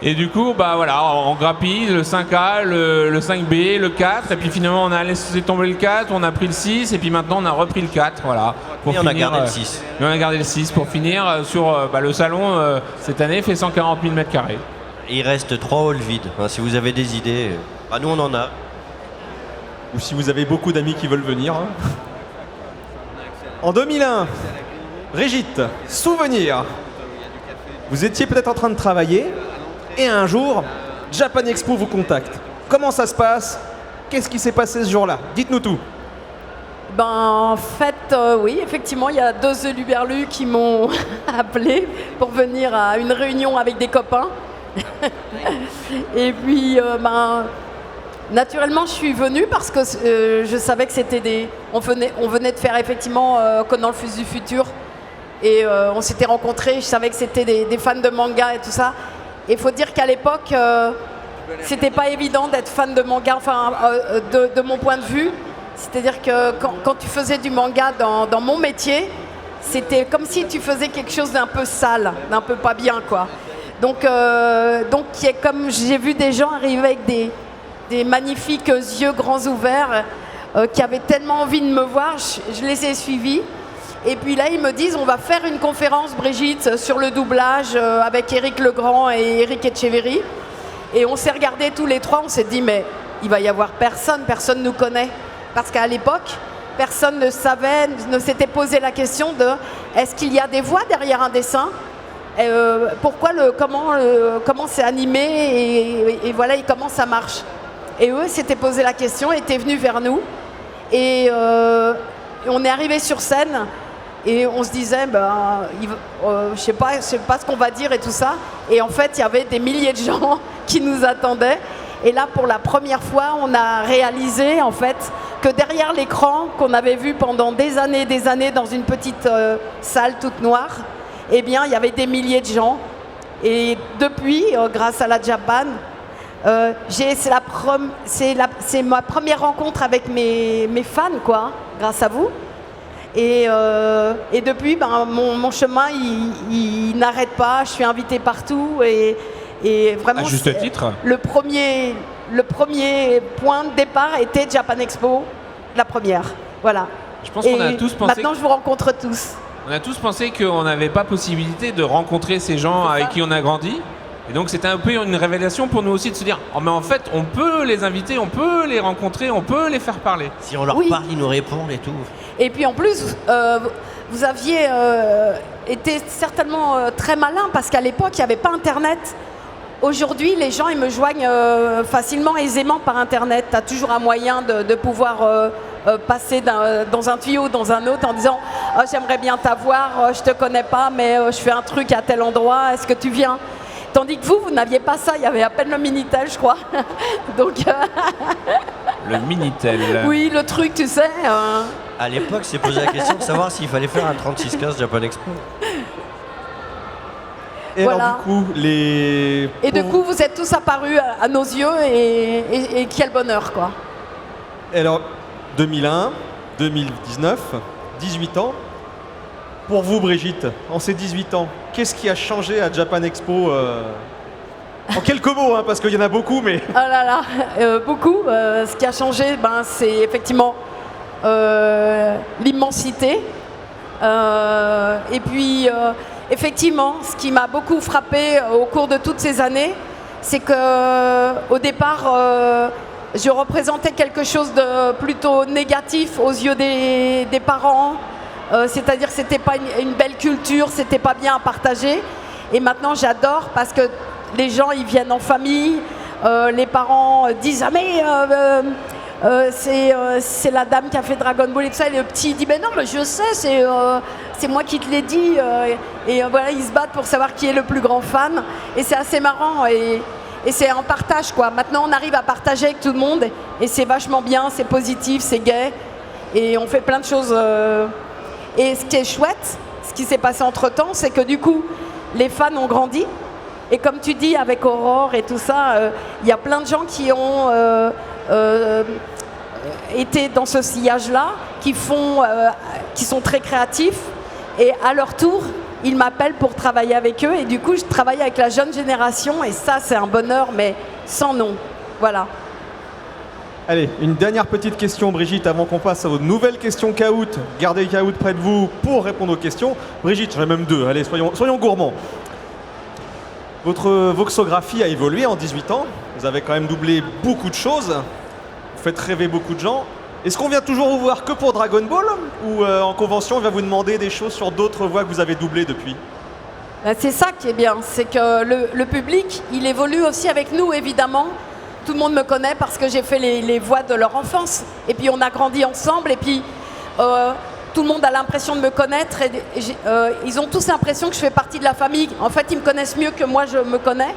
Et du coup, bah voilà, on grappille le 5A, le 5B, le 4, et puis finalement on a laissé tomber le 4, on a pris le 6, et puis maintenant on a repris le 4, voilà. Et on a gardé le 6. Et on a gardé le 6 pour finir sur le salon, cette année fait 140 000 m². Il reste 3 halls vides, hein, si vous avez des idées. Nous on en a. Ou si vous avez beaucoup d'amis qui veulent venir. Hein. En 2001, Brigitte, souvenir. Vous étiez peut-être en train de travailler et un jour, Japan Expo vous contacte. Comment ça se passe? Qu'est-ce qui s'est passé ce jour-là? Dites-nous tout. En fait, oui, effectivement, il y a 2 huluberlus qui m'ont appelé pour venir à une réunion avec des copains. Et puis, naturellement, je suis venue parce que je savais que c'était on venait de faire effectivement Conan le fils du futur. Et on s'était rencontrés, je savais que c'était des fans de manga et tout ça. Et il faut dire qu'à l'époque, c'était pas évident d'être fan de manga, enfin, de mon point de vue. C'est-à-dire que quand tu faisais du manga dans mon métier, c'était comme si tu faisais quelque chose d'un peu sale, d'un peu pas bien, quoi. Donc comme j'ai vu des gens arriver avec des magnifiques yeux grands ouverts, qui avaient tellement envie de me voir, je les ai suivis. Et puis là, ils me disent, on va faire une conférence, Brigitte, sur le doublage avec Éric Legrand et Éric Etcheverry. Et on s'est regardés tous les trois, on s'est dit, mais il va y avoir personne ne nous connaît. Parce qu'à l'époque, personne ne savait, ne s'était posé la question de, est-ce qu'il y a des voix derrière un dessin? Comment c'est animé et voilà, et comment ça marche. Et eux s'étaient posé la question, étaient venus vers nous. Et on est arrivé sur scène. Et on se disait, je sais pas ce qu'on va dire et tout ça. Et en fait, il y avait des milliers de gens qui nous attendaient. Et là, pour la première fois, on a réalisé en fait que derrière l'écran qu'on avait vu pendant des années dans une petite salle toute noire, eh bien, il y avait des milliers de gens. Et depuis, grâce à la Japan, c'est ma première rencontre avec mes fans, quoi, grâce à vous. Et depuis, mon chemin, il n'arrête pas. Je suis invitée partout et vraiment. À juste titre. Le premier point de départ était Japan Expo, la première. Voilà. Je pense qu'on a tous pensé. Maintenant, je vous rencontre tous. On a tous pensé qu'on n'avait pas possibilité de rencontrer ces gens avec qui on a grandi. Et donc c'était un peu une révélation pour nous aussi de se dire, oh mais en fait on peut les inviter, on peut les rencontrer, on peut les faire parler. Si on leur Oui. parle, ils nous répondent et tout. Et puis en plus, vous aviez été certainement très malin parce qu'à l'époque, il n'y avait pas Internet. Aujourd'hui, les gens, ils me joignent facilement, aisément par Internet. Tu as toujours un moyen de pouvoir passer dans un tuyau, dans un autre, en disant oh, « J'aimerais bien t'avoir, je te connais pas, mais je fais un truc à tel endroit, est-ce que tu viens ?» Tandis que vous n'aviez pas ça, il y avait à peine le Minitel, je crois. Donc, Le Minitel. oui, le truc, tu sais. À l'époque, c'est posé la question de savoir s'il fallait faire un 3615 Japan Expo. Et Voilà. alors du coup, les... Et du coup, vous êtes tous apparus à nos yeux et quel bonheur, quoi. Alors, 2001, 2019, 18 ans. Pour vous, Brigitte, en ces 18 ans, qu'est-ce qui a changé à Japan Expo en quelques mots, hein, parce qu'il y en a beaucoup, mais... Oh là là, beaucoup. Ce qui a changé, c'est effectivement l'immensité. Et puis, effectivement, ce qui m'a beaucoup frappé au cours de toutes ces années, c'est que au départ, je représentais quelque chose de plutôt négatif aux yeux des parents. C'est-à-dire que c'était pas une belle culture, c'était pas bien à partager. Et maintenant, j'adore parce que les gens, ils viennent en famille. Les parents disent ah mais c'est la dame qui a fait Dragon Ball et tout ça. Et le petit dit mais non, mais je sais, c'est moi qui te l'ai dit. Et voilà, ils se battent pour savoir qui est le plus grand fan. Et c'est assez marrant. Et c'est un partage, quoi. Maintenant, on arrive à partager avec tout le monde. Et c'est vachement bien, c'est positif, c'est gai. Et on fait plein de choses. Et ce qui est chouette, ce qui s'est passé entre-temps, c'est que du coup, les fans ont grandi. Et comme tu dis, avec Aurore et tout ça, il y a plein de gens qui ont été dans ce sillage-là, qui sont très créatifs. Et à leur tour, ils m'appellent pour travailler avec eux. Et du coup, je travaille avec la jeune génération. Et ça, c'est un bonheur, mais sans nom. Voilà. Allez, une dernière petite question, Brigitte, avant qu'on passe aux nouvelles questions Kahoot. Gardez Kahoot près de vous pour répondre aux questions. Brigitte, j'en ai même deux. Allez, soyons gourmands. Votre voxographie a évolué en 18 ans. Vous avez quand même doublé beaucoup de choses. Vous faites rêver beaucoup de gens. Est-ce qu'on vient toujours vous voir que pour Dragon Ball ou en convention, on va vous demander des choses sur d'autres voix que vous avez doublées depuis? C'est ça qui est bien, c'est que le public, il évolue aussi avec nous, évidemment. Tout le monde me connaît parce que j'ai fait les voix de leur enfance. Et puis on a grandi ensemble et puis tout le monde a l'impression de me connaître. Et ils ont tous l'impression que je fais partie de la famille. En fait, ils me connaissent mieux que moi, je me connais.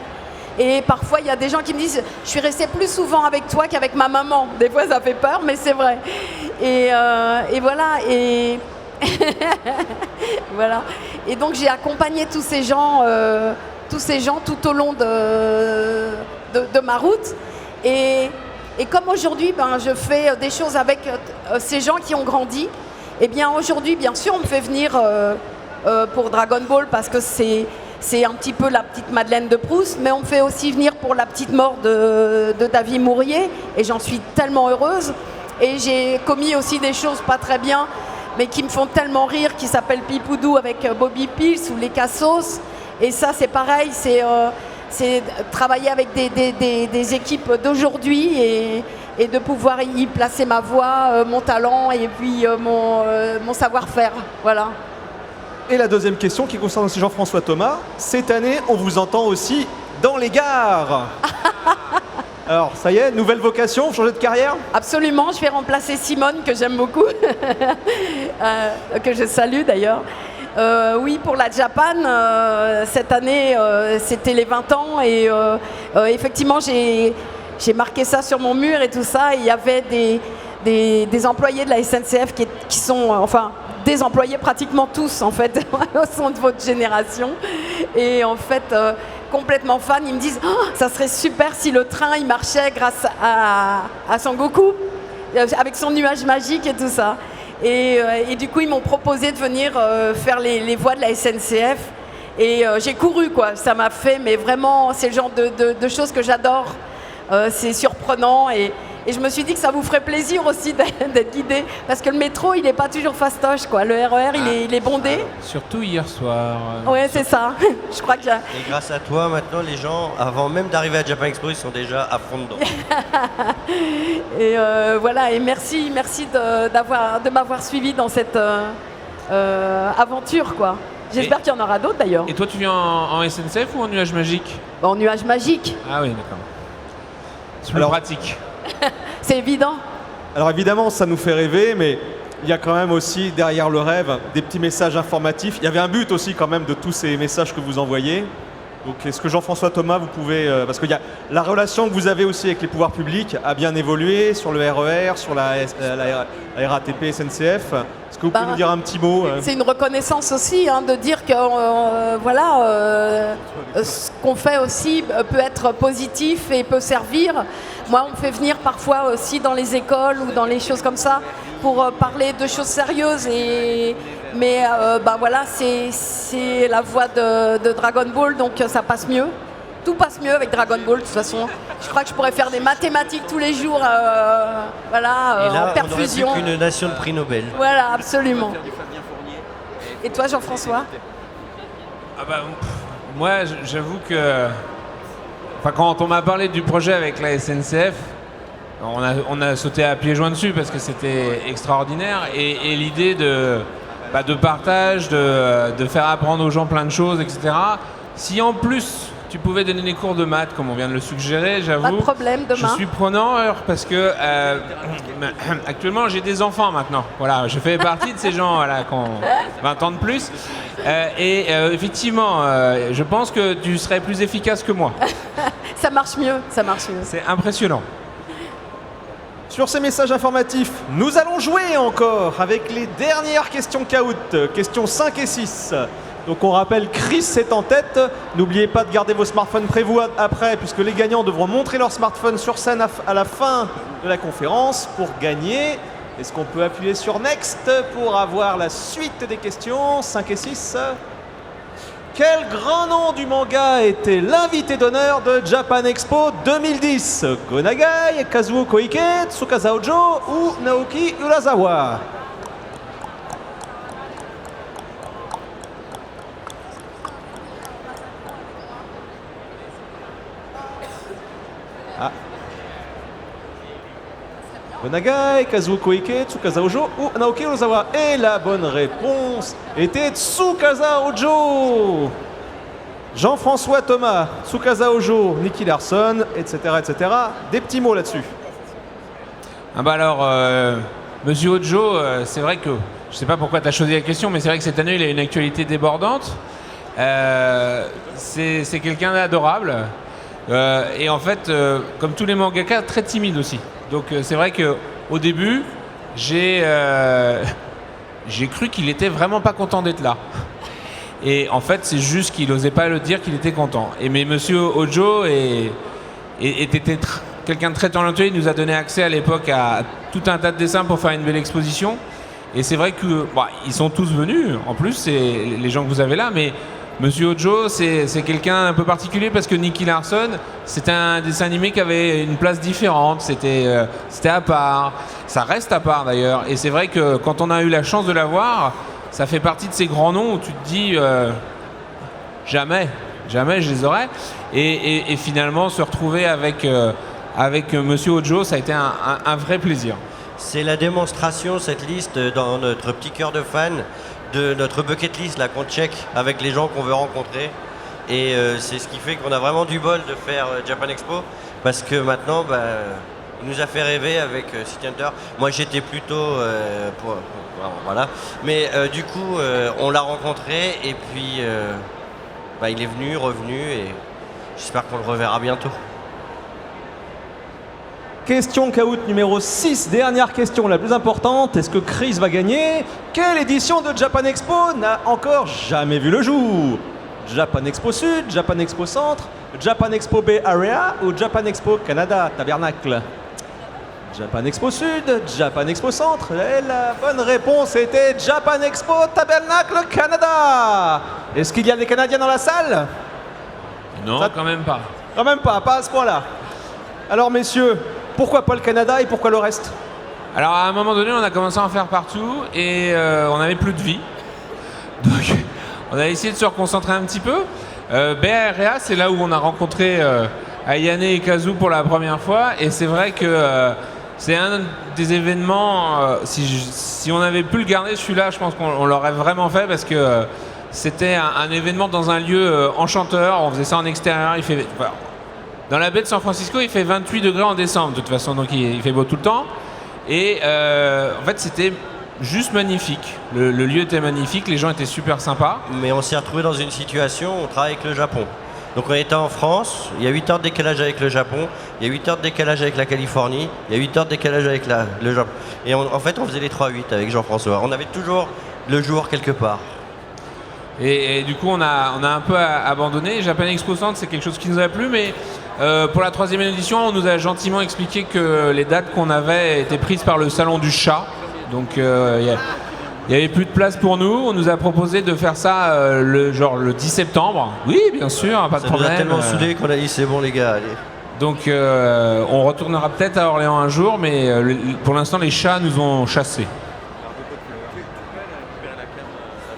Et parfois, il y a des gens qui me disent « Je suis restée plus souvent avec toi qu'avec ma maman ». Des fois, ça fait peur, mais c'est vrai. Et voilà. Et voilà. Et donc, j'ai accompagné tous ces gens tout au long de ma route. Et comme aujourd'hui, je fais des choses avec ces gens qui ont grandi, et bien aujourd'hui, bien sûr, on me fait venir pour Dragon Ball parce que c'est un petit peu la petite Madeleine de Proust, mais on me fait aussi venir pour la petite mort de David Mourier, et j'en suis tellement heureuse. Et j'ai commis aussi des choses pas très bien, mais qui me font tellement rire, qui s'appellent Pipoudou avec Bobby Pills ou les Cassos. Et ça, c'est pareil, c'est travailler avec des équipes d'aujourd'hui et de pouvoir y placer ma voix, mon talent et puis mon savoir-faire. Voilà. Et la deuxième question qui concerne aussi Jean-François Thomas. Cette année, on vous entend aussi dans les gares. Alors, ça y est, nouvelle vocation, vous changez de carrière? Absolument, je vais remplacer Simone, que j'aime beaucoup, que je salue d'ailleurs. Oui, pour la Japan, cette année, c'était les 20 ans et effectivement, j'ai marqué ça sur mon mur et tout ça. Il y avait des employés de la SNCF qui sont, enfin, des employés pratiquement tous, en fait, sont de votre génération. Et en fait, complètement fans, ils me disent oh, ça serait super si le train, il marchait grâce à Son Goku, avec son nuage magique et tout ça. Et du coup, ils m'ont proposé de venir faire les voix de la SNCF. Et j'ai couru, quoi. Ça m'a fait, mais vraiment, c'est le genre de choses que j'adore. C'est surprenant. Et Et je me suis dit que ça vous ferait plaisir aussi d'être guidé, parce que le métro, il n'est pas toujours fastoche, quoi. Le RER, il est bondé. Surtout hier soir. Ouais, c'est ça. Je crois que Et grâce à toi, maintenant, les gens, avant même d'arriver à Japan Expo, ils sont déjà à fond dedans. et voilà. Et merci de m'avoir suivi dans cette aventure, quoi. J'espère qu'il y en aura d'autres d'ailleurs. Et toi, tu viens en SNCF ou en nuage magique? En nuage magique. Ah oui, d'accord. C'est plus Alors- pratique. C'est évident. Alors évidemment, ça nous fait rêver, mais il y a quand même aussi derrière le rêve des petits messages informatifs. Il y avait un but aussi quand même de tous ces messages que vous envoyez. Donc est-ce que Jean-François Thomas, vous pouvez... parce qu'il y a la relation que vous avez aussi avec les pouvoirs publics a bien évolué sur le RER, sur la RATP, SNCF. Est-ce que vous pouvez nous dire un petit mot C'est une reconnaissance aussi, hein, de dire que ce qu'on fait aussi peut être positif et peut servir. Moi, on me fait venir parfois aussi dans les écoles ou dans les choses comme ça pour parler de choses sérieuses. Mais voilà, c'est la voie de Dragon Ball, donc ça passe mieux. Tout passe mieux avec Dragon Ball, de toute façon. Je crois que je pourrais faire des mathématiques tous les jours, Et là, en perfusion. on n'aurait plus qu'une nation de prix Nobel. Voilà, absolument. Et toi, Jean-François? Ah bah, moi, j'avoue que... Enfin, quand on m'a parlé du projet avec la SNCF, on a sauté à pieds joints dessus parce que c'était extraordinaire. Et l'idée de partage, de faire apprendre aux gens plein de choses, etc. Si en plus tu pouvais donner des cours de maths, comme on vient de le suggérer, j'avoue. Pas de problème, demain. Je suis preneur parce que actuellement j'ai des enfants maintenant. Voilà, je fais partie de ces gens qui ont 20 ans de plus. Effectivement, je pense que tu serais plus efficace que moi. Ça marche mieux, ça marche mieux. C'est impressionnant. Sur ces messages informatifs, nous allons jouer encore avec les dernières questions Kahoot, questions 5 et 6. Donc on rappelle, Chris est en tête. N'oubliez pas de garder vos smartphones près vous après, puisque les gagnants devront montrer leur smartphone sur scène à la fin de la conférence pour gagner. Est-ce qu'on peut appuyer sur Next pour avoir la suite des questions 5 et 6? Quel grand nom du manga était l'invité d'honneur de Japan Expo 2010? Go Nagai, Kazuo Koike, Tsukasa Ojo ou Naoki Urasawa? Go Nagai, Kazuo Koike, Tsukasa Ojo ou Naoki Urasawa? Et la bonne réponse était Tsukasa Ojo. Jean-François Thomas, Tsukasa Ojo, Nicky Larson, etc., etc. Des petits mots là-dessus. Ah bah alors, Monsieur Ojo, c'est vrai que, je sais pas pourquoi tu as choisi la question, mais c'est vrai que cette année, il a une actualité débordante. C'est quelqu'un d'adorable. Et en fait, comme tous les mangaka, très timide aussi. Donc c'est vrai qu'au début, j'ai cru qu'il était vraiment pas content d'être là. Et en fait, c'est juste qu'il n'osait pas le dire qu'il était content. Mais Monsieur Ojo était quelqu'un de très talentueux. Il nous a donné accès à l'époque à tout un tas de dessins pour faire une belle exposition. Et c'est vrai que ils sont tous venus. En plus, c'est les gens que vous avez là. Mais Monsieur Ojo, c'est quelqu'un un peu particulier parce que Nicky Larson, c'était un dessin animé qui avait une place différente. C'était à part. Ça reste à part d'ailleurs. Et c'est vrai que quand on a eu la chance de l'avoir, ça fait partie de ces grands noms où tu te dis jamais je les aurais. Et finalement, se retrouver avec Monsieur Ojo, ça a été un vrai plaisir. C'est la démonstration, cette liste, dans notre petit cœur de fans, de notre bucket list là, qu'on check avec les gens qu'on veut rencontrer. Et c'est ce qui fait qu'on a vraiment du bol de faire Japan Expo, parce que maintenant, il nous a fait rêver avec City Hunter. Moi, j'étais plutôt voilà. Mais du coup, on l'a rencontré et puis il est venu, revenu, et j'espère qu'on le reverra bientôt. Question Kahoot numéro 6, dernière question, la plus importante. Est-ce que Chris va gagner? Quelle édition de Japan Expo n'a encore jamais vu le jour? Japan Expo Sud, Japan Expo Centre, Japan Expo Bay Area ou Japan Expo Canada, Tabernacle? Japan Expo Sud, Japan Expo Centre. Et la bonne réponse était Japan Expo Tabernacle Canada. Est-ce qu'il y a des Canadiens dans la salle? Non, quand même pas. Quand même pas à ce point-là. Alors messieurs, pourquoi pas le Canada et pourquoi le reste? Alors à un moment donné, on a commencé à en faire partout et on n'avait plus de vie. Donc on a essayé de se reconcentrer un petit peu. Bay Area, c'est là où on a rencontré Ayane et Kazu pour la première fois. Et c'est vrai que c'est un des événements, si on avait pu le garder celui-là, je pense qu'on l'aurait vraiment fait parce que c'était un événement dans un lieu enchanteur. On faisait ça en extérieur. Dans la baie de San Francisco, il fait 28 degrés en décembre de toute façon, donc il fait beau tout le temps. Et en fait, c'était juste magnifique. Le lieu était magnifique, les gens étaient super sympas. Mais on s'est retrouvé dans une situation où on travaille avec le Japon. Donc on était en France, il y a 8 heures de décalage avec le Japon, il y a 8 heures de décalage avec la Californie, il y a 8 heures de décalage avec le Japon. Et en fait, on faisait les 3-8 avec Jean-François. On avait toujours le jour quelque part. Et du coup, on a un peu abandonné. Japan Expo Centre, c'est quelque chose qui nous a plu, mais pour la 3e édition, on nous a gentiment expliqué que les dates qu'on avait étaient prises par le Salon du Chat. Donc il n'y avait plus de place pour nous. On nous a proposé de faire ça le 10 septembre. Oui, bien sûr, pas de problème. Ça nous a tellement soudés qu'on a dit c'est bon les gars, allez. Donc on retournera peut-être à Orléans un jour, mais pour l'instant, les chats nous ont chassés.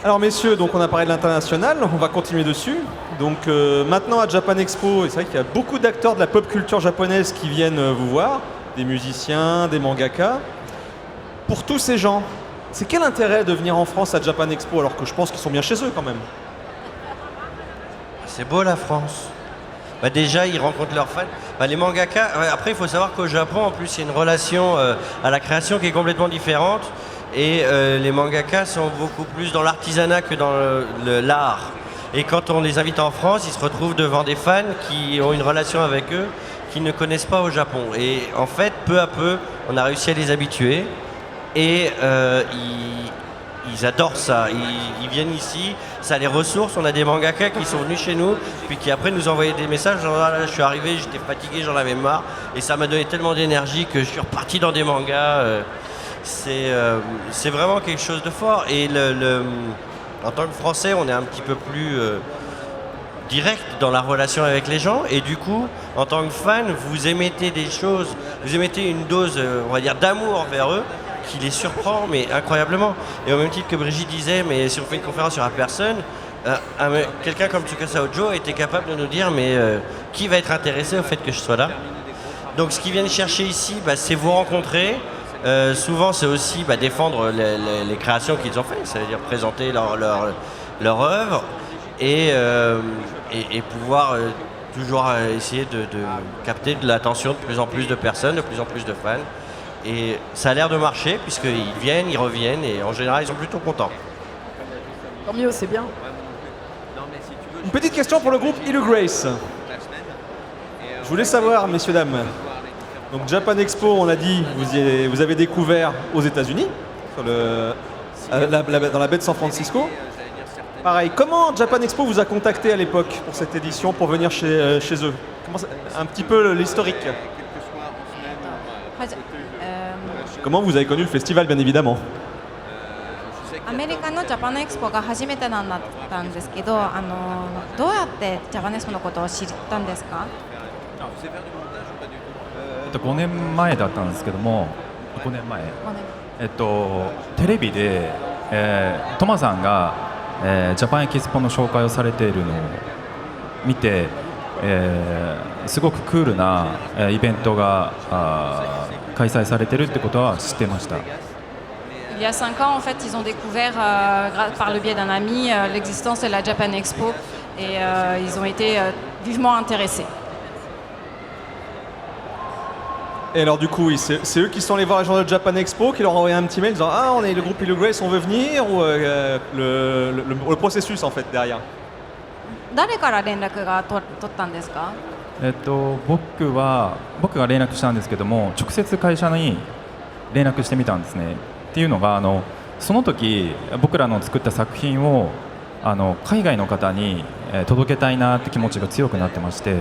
Alors messieurs, donc on a parlé de l'international, on va continuer dessus. Donc maintenant à Japan Expo, c'est vrai qu'il y a beaucoup d'acteurs de la pop culture japonaise qui viennent vous voir, des musiciens, des mangakas. Pour tous ces gens, c'est quel intérêt de venir en France à Japan Expo alors que je pense qu'ils sont bien chez eux quand même? C'est beau la France. Déjà, ils rencontrent leurs fans. Les mangakas, après il faut savoir qu'au Japon, en plus, il y a une relation à la création qui est complètement différente. Et les mangakas sont beaucoup plus dans l'artisanat que dans l'art. Et quand on les invite en France, ils se retrouvent devant des fans qui ont une relation avec eux qu'ils ne connaissent pas au Japon. Et en fait, peu à peu, on a réussi à les habituer. Et ils adorent ça. Ils viennent ici, ça les ressource. On a des mangakas qui sont venus chez nous, puis qui après nous envoyaient des messages. Genre, ah, là, je suis arrivé, j'étais fatigué, j'en avais marre. Et ça m'a donné tellement d'énergie que je suis reparti dans des mangas. C'est vraiment quelque chose de fort. Et en tant que Français, on est un petit peu plus direct dans la relation avec les gens. Et du coup, en tant que fan, vous émettez des choses, vous émettez une dose, on va dire, d'amour envers eux qui les surprend, mais incroyablement. Et au même titre que Brigitte disait, mais si on fait une conférence sur la personne, quelqu'un comme Tsukasa Ojo était capable de nous dire, mais qui va être intéressé au fait que je sois là? Donc ce qu'ils viennent chercher ici, c'est vous rencontrer. Souvent, c'est aussi défendre les créations qu'ils ont faites, c'est-à-dire présenter leur œuvre et pouvoir toujours essayer de capter de l'attention de plus en plus de personnes, de plus en plus de fans. Et ça a l'air de marcher puisqu'ils viennent, ils reviennent et en général, ils sont plutôt contents. Tant mieux, c'est bien. Une petite question pour le groupe Ilu Grace. Je voulais savoir, messieurs, dames, donc Japan Expo, on l'a dit, vous avez découvert aux États-Unis, dans la baie de San Francisco. Pareil, comment Japan Expo vous a contacté à l'époque pour cette édition, pour venir chez eux? Un petit peu l'historique. Comment vous avez connu le festival, bien évidemment? アメリカのジャパンエクスポが初めてなんだったんですけど、どうやってジャパンエクスポのことを知ったんですか？5年前だったんですけども、5年前、テレビで、トマさんが、ジャパンエキスポの紹介をされているのを見て、すごくクールな、イベントが開催されているってことは知ってました。Il y a 5 ans, en fait, ils ont découvert par le biais d'un ami l'existence de la Japan Expo et ils ont été vivement intéressés. Et alors du coup, c'est eux qui sont allés voir les gens de Japan Expo, qui leur ont envoyé un petit mail disant « Ah, on est le groupe Ilu Grace, on veut venir » ou le processus en fait derrière. 誰から連絡が取ったんですか？僕が連絡したんですけども、直接会社に連絡してみたんですね。っていうのがその時僕らの作った作品を海外の方に届けたいなって気持ちが強くなってまして、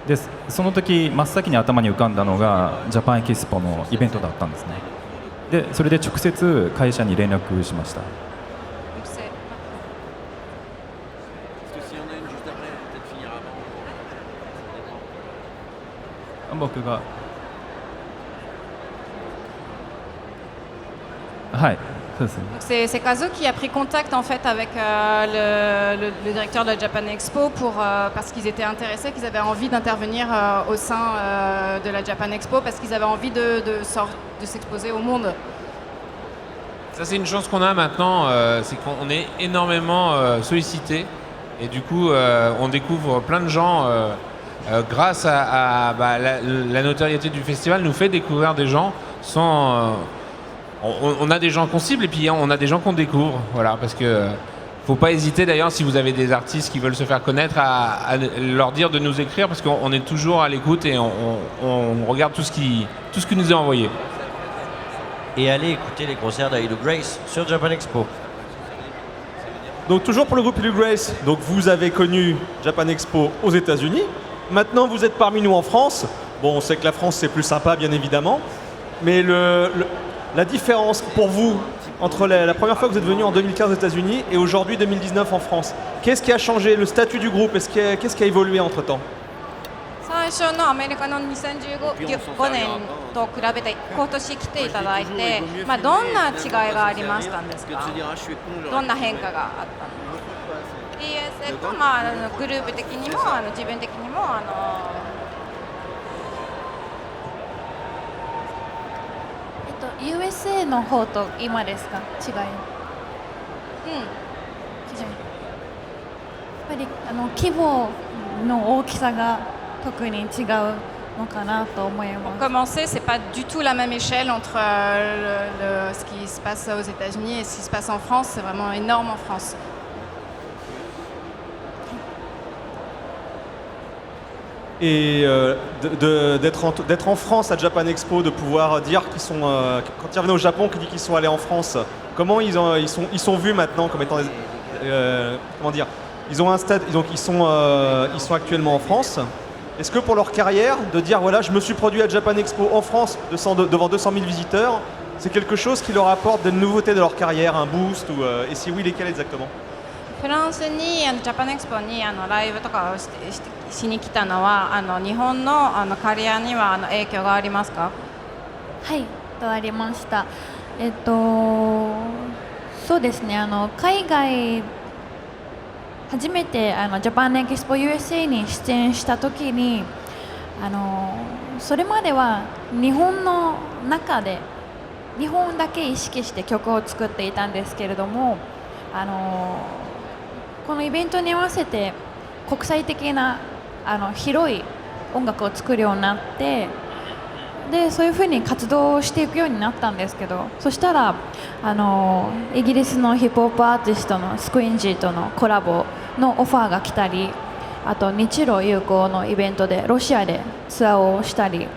でその時真っ先に頭に浮かんだのがジャパンエキスポのイベントだったんですね。でそれで直接会社に連絡しました。僕がはいそうですね Donc c'est Kazo qui a pris contact en fait avec le directeur de la Japan Expo parce qu'ils étaient intéressés, qu'ils avaient envie d'intervenir au sein de la Japan Expo parce qu'ils avaient envie de s'exposer au monde. Ça c'est une chance qu'on a maintenant, c'est qu'on est énormément sollicité et du coup on découvre plein de gens grâce à la notoriété du festival nous fait découvrir des gens sans... on a des gens qu'on cible et puis on a des gens qu'on découvre, voilà, parce que faut pas hésiter d'ailleurs si vous avez des artistes qui veulent se faire connaître à leur dire de nous écrire parce qu'on est toujours à l'écoute et on regarde tout ce qui nous est envoyé. Et allez écouter les concerts d'Ailu Grace sur Japan Expo. Donc toujours pour le groupe Ailu Grace, donc vous avez connu Japan Expo aux États-Unis. Maintenant vous êtes parmi nous en France. Bon, on sait que la France c'est plus sympa bien évidemment, mais la différence pour vous entre la première fois que vous êtes venu en 2015 aux États-Unis et aujourd'hui 2019 en France, qu'est-ce qui a changé? Le statut du groupe, qu'est-ce qui a évolué entre-temps? 最初のアメリカの2015年と比べて今年来ていただいて、どんな違いがありましたんですか？どんな変化があったの？ PSA と、グループ的にも自分的にもUSA の方と今ですか？違い。やっぱり規模の大きさが特に違うのかなと思います。Pour commencer, c'est pas du tout la même échelle entre ce qui se passe aux États-Unis et ce qui se passe en France. C'est vraiment énorme en France. Et d'être en France à Japan Expo, de pouvoir dire qu'ils sont quand ils revenaient au Japon, qu'ils sont allés en France. Comment ils sont vus maintenant comme étant comment dire? Ils ont un stade, donc ils sont actuellement en France. Est-ce que pour leur carrière, de dire voilà, je me suis produit à Japan Expo en France devant 200 000 visiteurs, c'est quelque chose qui leur apporte des nouveautés de leur carrière, un boost et si oui, lesquels exactement? フランスにジャパンエクスポにライブとかをしに来たのは日本のカリアには影響がありますか？はい、ありました。そうですね。海外初めてジャパンエキスポ USA に出演した時にそれまでは日本の中で日本だけ意識して曲を作っていたんですけれどもこのイベントに合わせて国際的な広い音楽を作るようになってでそういうふうに活動していくようになったんですけどそしたらイギリスのヒップホップアーティストのスクインジーとのコラボのオファーが来たりあと日露友好のイベントでロシアでツアーをしたり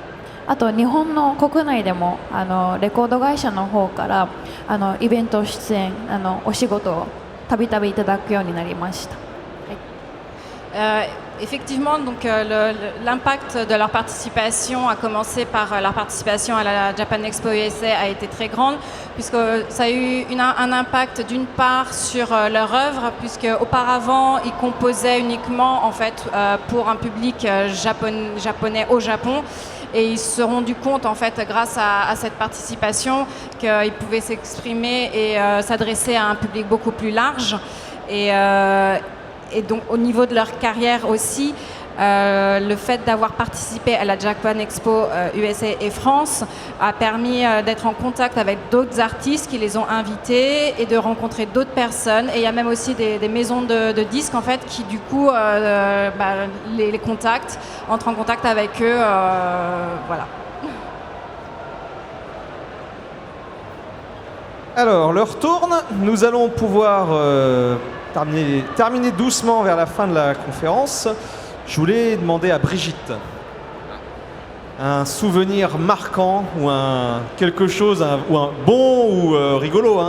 あと日本の国内でもレコード会社の方からイベント出演お仕事をたびたびいただくようになりました。Effectivement, donc l'impact de leur participation, à commencer par leur participation à la Japan Expo USA, a été très grande, puisque ça a eu un impact d'une part sur leur œuvre, puisque auparavant ils composaient uniquement en fait pour un public japonais au Japon. Et ils se sont rendus compte, en fait, grâce à cette participation, qu'ils pouvaient s'exprimer et s'adresser à un public beaucoup plus large. Et donc, au niveau de leur carrière aussi, le fait d'avoir participé à la Japan Expo USA et France a permis d'être en contact avec d'autres artistes qui les ont invités et de rencontrer d'autres personnes. Et il y a même aussi des maisons de disques en fait qui du coup les contactent, entrent en contact avec eux, voilà. Alors, l'heure tourne, nous allons pouvoir terminer doucement vers la fin de la conférence. Je voulais demander à Brigitte un souvenir marquant ou quelque chose, ou un bon ou rigolo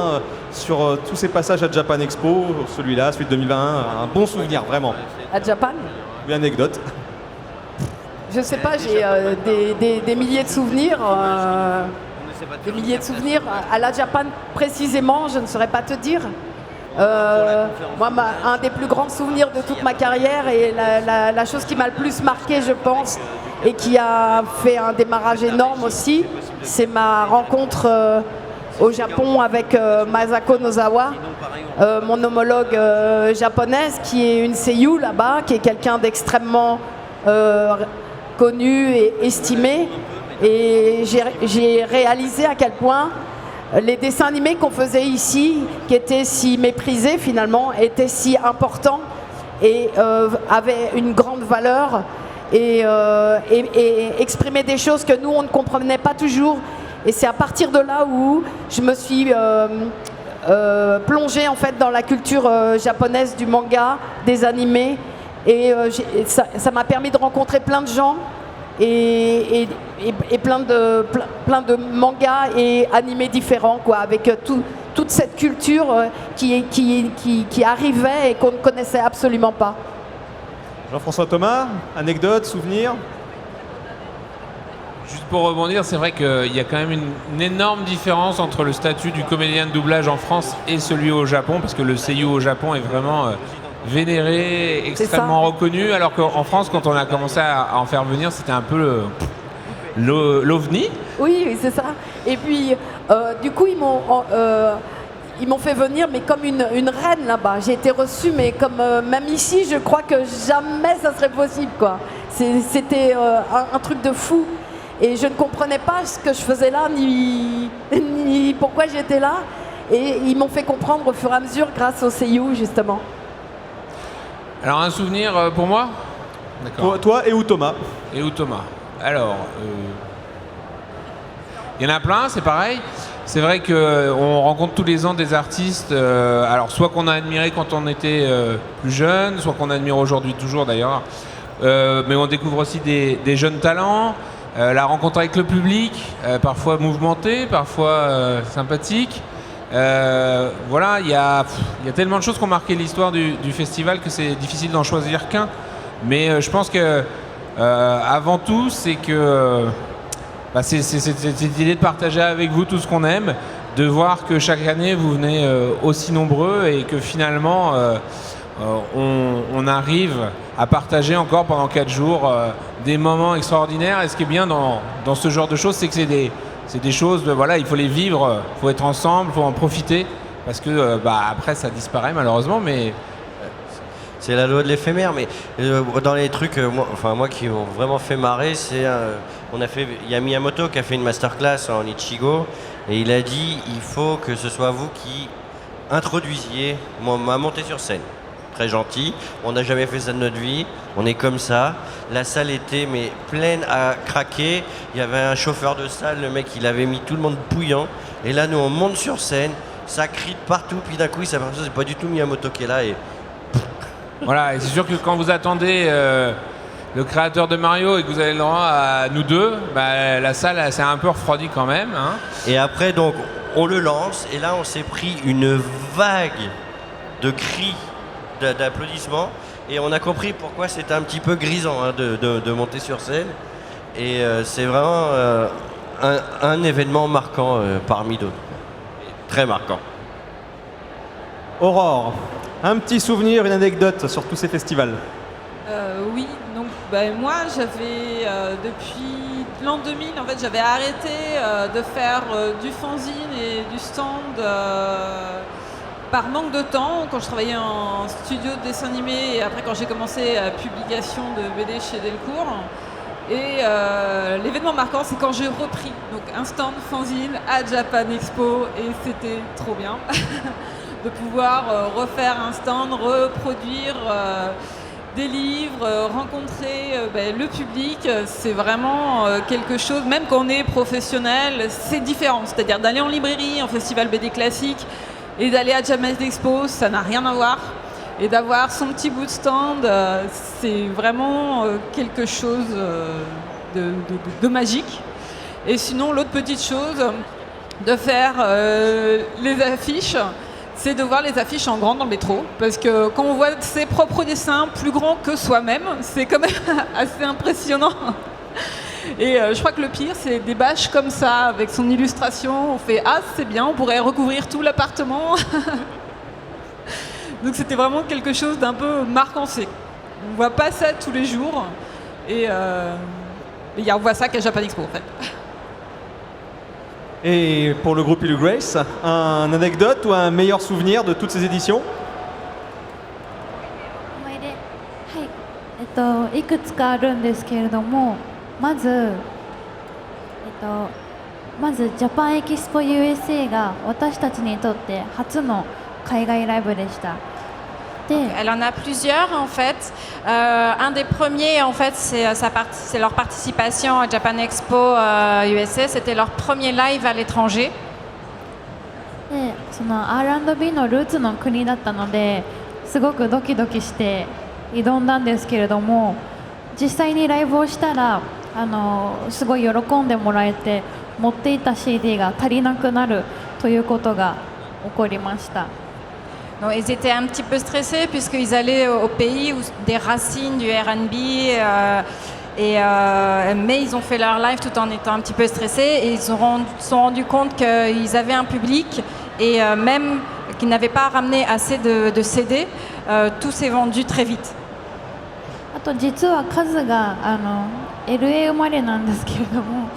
sur tous ces passages à Japan Expo, celui-là, celui de 2021, un bon souvenir vraiment. À Japan? Une anecdote. Je sais pas, j'ai des milliers de souvenirs. Des milliers de souvenirs. À la Japan précisément, je ne saurais pas te dire. Moi, un des plus grands souvenirs de toute ma carrière et la chose qui m'a le plus marqué, je pense, et qui a fait un démarrage énorme aussi, c'est ma rencontre au Japon avec Masako Nozawa, mon homologue japonaise, qui est une seiyuu là-bas, qui est quelqu'un d'extrêmement connu et estimé. Et j'ai réalisé à quel point les dessins animés qu'on faisait ici, qui étaient si méprisés finalement, étaient si importants et avaient une grande valeur et exprimaient des choses que nous, on ne comprenait pas toujours. Et c'est à partir de là où je me suis plongée en fait dans la culture japonaise du manga, des animés. Et ça m'a permis de rencontrer plein de gens et plein de mangas et animés différents, quoi, avec toute cette culture qui arrivait et qu'on ne connaissait absolument pas. Jean-François Thomas, anecdote, souvenir? Juste pour rebondir, c'est vrai qu'il y a quand même une énorme différence entre le statut du comédien de doublage en France et celui au Japon, parce que le seiyuu au Japon est vraiment vénéré, extrêmement reconnu, alors qu'en France, quand on a commencé à en faire venir, c'était un peu l'ovni. Oui, c'est ça. Et puis, du coup, ils m'ont fait venir, mais comme une reine là-bas. J'ai été reçue, mais comme même ici, je crois que jamais ça serait possible, quoi. C'était un truc de fou. Et je ne comprenais pas ce que je faisais là, ni pourquoi j'étais là. Et ils m'ont fait comprendre au fur et à mesure grâce au seiyuu, justement. Alors, un souvenir pour moi? D'accord. Toi et ou Thomas? Et ou Thomas. Alors, il y en a plein, c'est pareil. C'est vrai qu'on rencontre tous les ans des artistes, alors soit qu'on a admiré quand on était plus jeune, soit qu'on admire aujourd'hui toujours d'ailleurs. Mais on découvre aussi des jeunes talents. La rencontre avec le public, parfois mouvementée, parfois sympathique. Voilà, il y a tellement de choses qui ont marqué l'histoire du festival que c'est difficile d'en choisir qu'un. Mais je pense que avant tout, c'est que c'est cette idée de partager avec vous tout ce qu'on aime, de voir que chaque année vous venez aussi nombreux et que finalement on arrive à partager encore pendant 4 jours des moments extraordinaires. Et ce qui est bien dans ce genre de choses, c'est que c'est des choses, voilà, il faut les vivre, il faut être ensemble, il faut en profiter, parce que après ça disparaît malheureusement, mais... C'est la loi de l'éphémère, mais dans les trucs, moi qui m'ont vraiment fait marrer, c'est il y a Miyamoto qui a fait une masterclass en Ichigo, et il a dit il faut que ce soit vous qui introduisiez ma montée sur scène. Très gentil, on n'a jamais fait ça de notre vie, on est comme ça. La salle était pleine à craquer, il y avait un chauffeur de salle, le mec il avait mis tout le monde bouillant, et là nous on monte sur scène, ça crie de partout, puis d'un coup il s'aperçoit que c'est pas du tout Miyamoto qui est là et... Voilà, et c'est sûr que quand vous attendez le créateur de Mario et que vous avez le droit à nous deux, la salle s'est un peu refroidie quand même. Hein. Et après, donc, on le lance, et là, on s'est pris une vague de cris, d'applaudissements, et on a compris pourquoi c'était un petit peu grisant de monter sur scène. Et c'est vraiment un événement marquant parmi d'autres. Très marquant. Aurore, un petit souvenir, une anecdote sur tous ces festivals? Oui, donc moi j'avais depuis l'an 2000 en fait j'avais arrêté de faire du fanzine et du stand par manque de temps quand je travaillais en studio de dessin animé et après quand j'ai commencé la publication de BD chez Delcourt. Et l'événement marquant c'est quand j'ai repris donc un stand fanzine à Japan Expo et c'était trop bien. De pouvoir refaire un stand, reproduire des livres, rencontrer le public, c'est vraiment quelque chose, même quand on est professionnel, c'est différent. C'est-à-dire d'aller en librairie, en festival BD classique, et d'aller à Japan Expo, ça n'a rien à voir. Et d'avoir son petit bout de stand, c'est vraiment quelque chose de magique. Et sinon, l'autre petite chose, de faire les affiches, c'est de voir les affiches en grand dans le métro, parce que quand on voit ses propres dessins plus grands que soi-même, c'est quand même assez impressionnant. Et je crois que le pire, c'est des bâches comme ça, avec son illustration, on fait « Ah, c'est bien, on pourrait recouvrir tout l'appartement ». Donc c'était vraiment quelque chose d'un peu marquant. On voit pas ça tous les jours, et on voit ça qu'à Japan Expo en fait. Et pour le groupe Ilu Grace, un anecdote ou un meilleur souvenir de toutes ces éditions? 思い出、はい、いくつかあるんですけれども、まず、まずジャパンエキスポ USA が私たちにとって初の海外ライブでした。Elle en a plusieurs en fait. Un des premiers en fait, c'est leur participation à Japan Expo USA. C'était leur premier live à l'étranger. で、その R&B のルーツの国だったのですごくドキドキして挑んだんですけれども、実際にライブをしたらすごい喜んでもらえて、持っていた CD が足りなくなるということが起こりました。Donc, ils étaient un petit peu stressés puisqu'ils allaient au pays où des racines du R&B, mais ils ont fait leur live tout en étant un petit peu stressés et ils se sont rendus compte qu'ils avaient un public et même qu'ils n'avaient pas ramené assez de CD, tout s'est vendu très vite. あと実はカズがLA 生まれなんですけれども、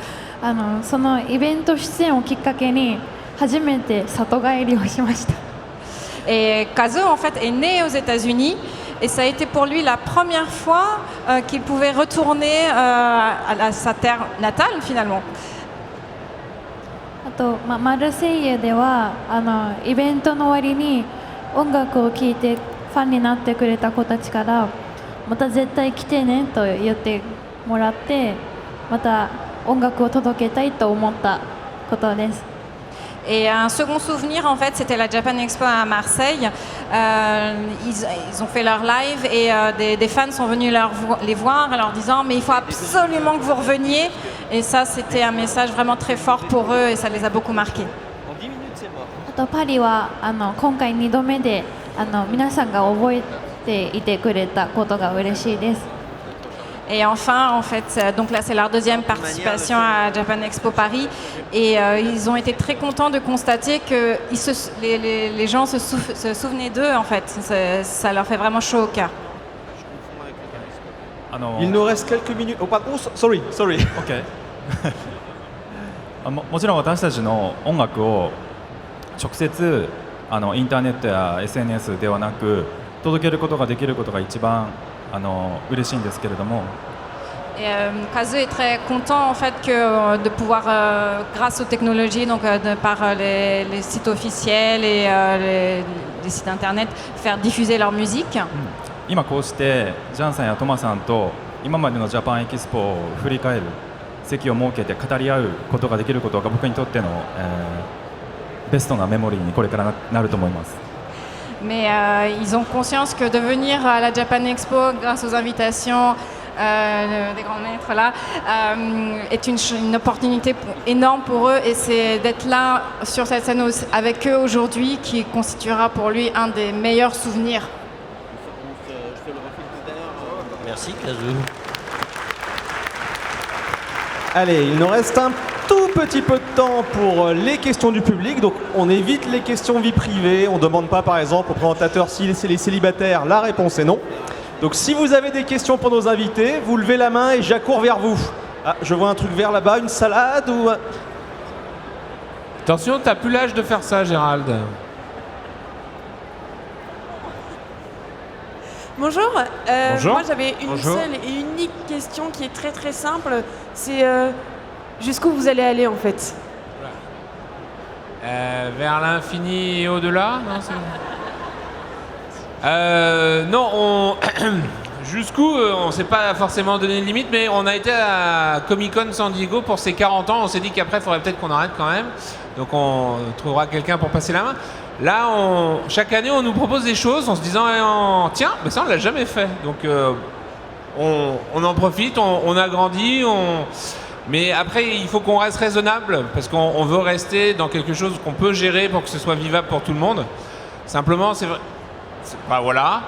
そのイベント出演をきっかけに初めて里帰りをしました。Et Kazu en fait est né aux États-Unis et ça a été pour lui la première fois qu'il pouvait retourner à sa terre natale finalement. あと、マルセイユではイベントの終わりに音楽を聴いてファンになってくれた子たちからまた絶対来てねと言ってもらって、また音楽を届けたいと思ったことです。Et un second souvenir, en fait, c'était la Japan Expo à Marseille. Ils ont fait leur live et des fans sont venus les voir en leur disant « mais il faut absolument que vous reveniez ». Et ça, c'était un message vraiment très fort pour eux et ça les a beaucoup marqués. あとパリは今回2度目で皆さんが覚えていてくれたことが嬉しいです。Et enfin, en fait, donc là c'est leur deuxième participation à Japan Expo Paris et ils ont été très contents de constater que les gens se souvenaient d'eux en fait. Ça leur fait vraiment chaud au cœur. Il nous reste quelques minutes. Oh, pardon, sorry. OK もちろん私たちの音楽を直接インターネットや SNS ではなく届けることができることが一番嬉しいんですけれども。Kazu est très content en fait de pouvoir, grâce aux technologies, donc par les sites officiels et les sites internet, faire diffuser leur musique. 今こうしてジャンさんやトマさんと今までのジャパンエキスポを振り返る席を設けて語り合うことができることが僕にとっての、ベストなメモリーにこれからなると思います。Mais ils ont conscience que de venir à la Japan Expo grâce aux invitations des grands maîtres là est une opportunité énorme pour eux et c'est d'être là sur cette scène avec eux aujourd'hui qui constituera pour lui un des meilleurs souvenirs. Merci Kazu. Allez, il nous reste un tout petit peu de temps pour les questions du public, donc on évite les questions vie privée, on ne demande pas par exemple au présentateur si c'est les célibataires, la réponse est non. Donc si vous avez des questions pour nos invités, vous levez la main et j'accours vers vous. Ah, je vois un truc vert là-bas, une salade ou... Attention, t'as plus l'âge de faire ça, Gérald. Bonjour. Bonjour. Moi j'avais une Bonjour. seule et unique question qui est très très simple. C'est jusqu'où vous allez aller en fait? Vers l'infini et au-delà? Non, jusqu'où, on ne s'est pas forcément donné de limite, mais on a été à Comic-Con San Diego pour ses 40 ans. On s'est dit qu'après, il faudrait peut-être qu'on arrête quand même. Donc on trouvera quelqu'un pour passer la main. Là, chaque année, on nous propose des choses en se disant tiens, mais ça, on ne l'a jamais fait. Donc on en profite, on a grandi. Mais après, il faut qu'on reste raisonnable parce qu'on veut rester dans quelque chose qu'on peut gérer pour que ce soit vivable pour tout le monde. Simplement, c'est vrai. Bah voilà,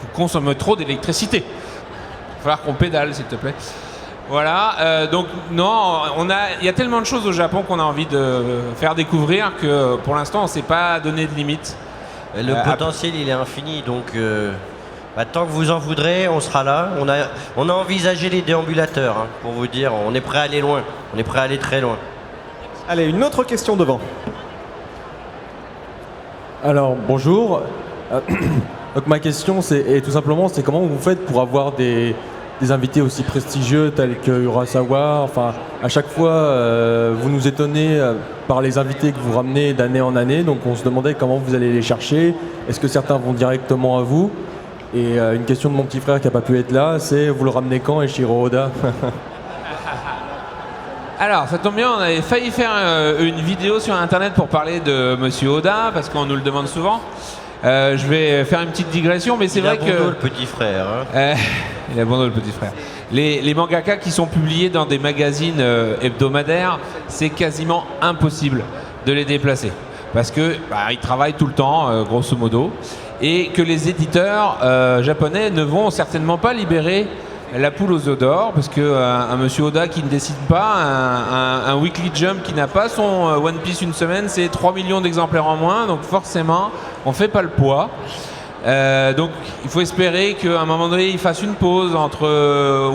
vous consommez trop d'électricité. Il va falloir qu'on pédale, s'il te plaît. Voilà, donc non, il y a tellement de choses au Japon qu'on a envie de faire découvrir que pour l'instant, on ne s'est pas donné de limite. Le potentiel, il est infini, donc tant que vous en voudrez, on sera là. On a envisagé les déambulateurs, hein, pour vous dire, on est prêt à aller loin, on est prêt à aller très loin. Allez, une autre question devant. Alors, bonjour. Donc ma question, c'est tout simplement, c'est comment vous faites pour avoir des invités aussi prestigieux tels que Urasawa. Enfin, à chaque fois, vous nous étonnez par les invités que vous ramenez d'année en année. Donc on se demandait comment vous allez les chercher. Est-ce que certains vont directement à vous? Et une question de mon petit frère qui n'a pas pu être là, c'est vous le ramenez quand, Eiichiro Oda? Alors, ça tombe bien, on avait failli faire une vidéo sur Internet pour parler de Monsieur Oda, parce qu'on nous le demande souvent. Je vais faire une petite digression, mais c'est vrai que... Il a bon dos, le petit frère. Hein. Il a bon dos, le petit frère. Les mangaka qui sont publiés dans des magazines hebdomadaires, c'est quasiment impossible de les déplacer. Parce que ils travaillent tout le temps, grosso modo, et que les éditeurs japonais ne vont certainement pas libérer la poule aux œufs d'or, parce qu'un monsieur Oda qui ne décide pas, un Weekly Jump qui n'a pas son One Piece une semaine, c'est 3 millions d'exemplaires en moins, donc forcément, on fait pas le poids. Donc il faut espérer qu'à un moment donné, il fasse une pause entre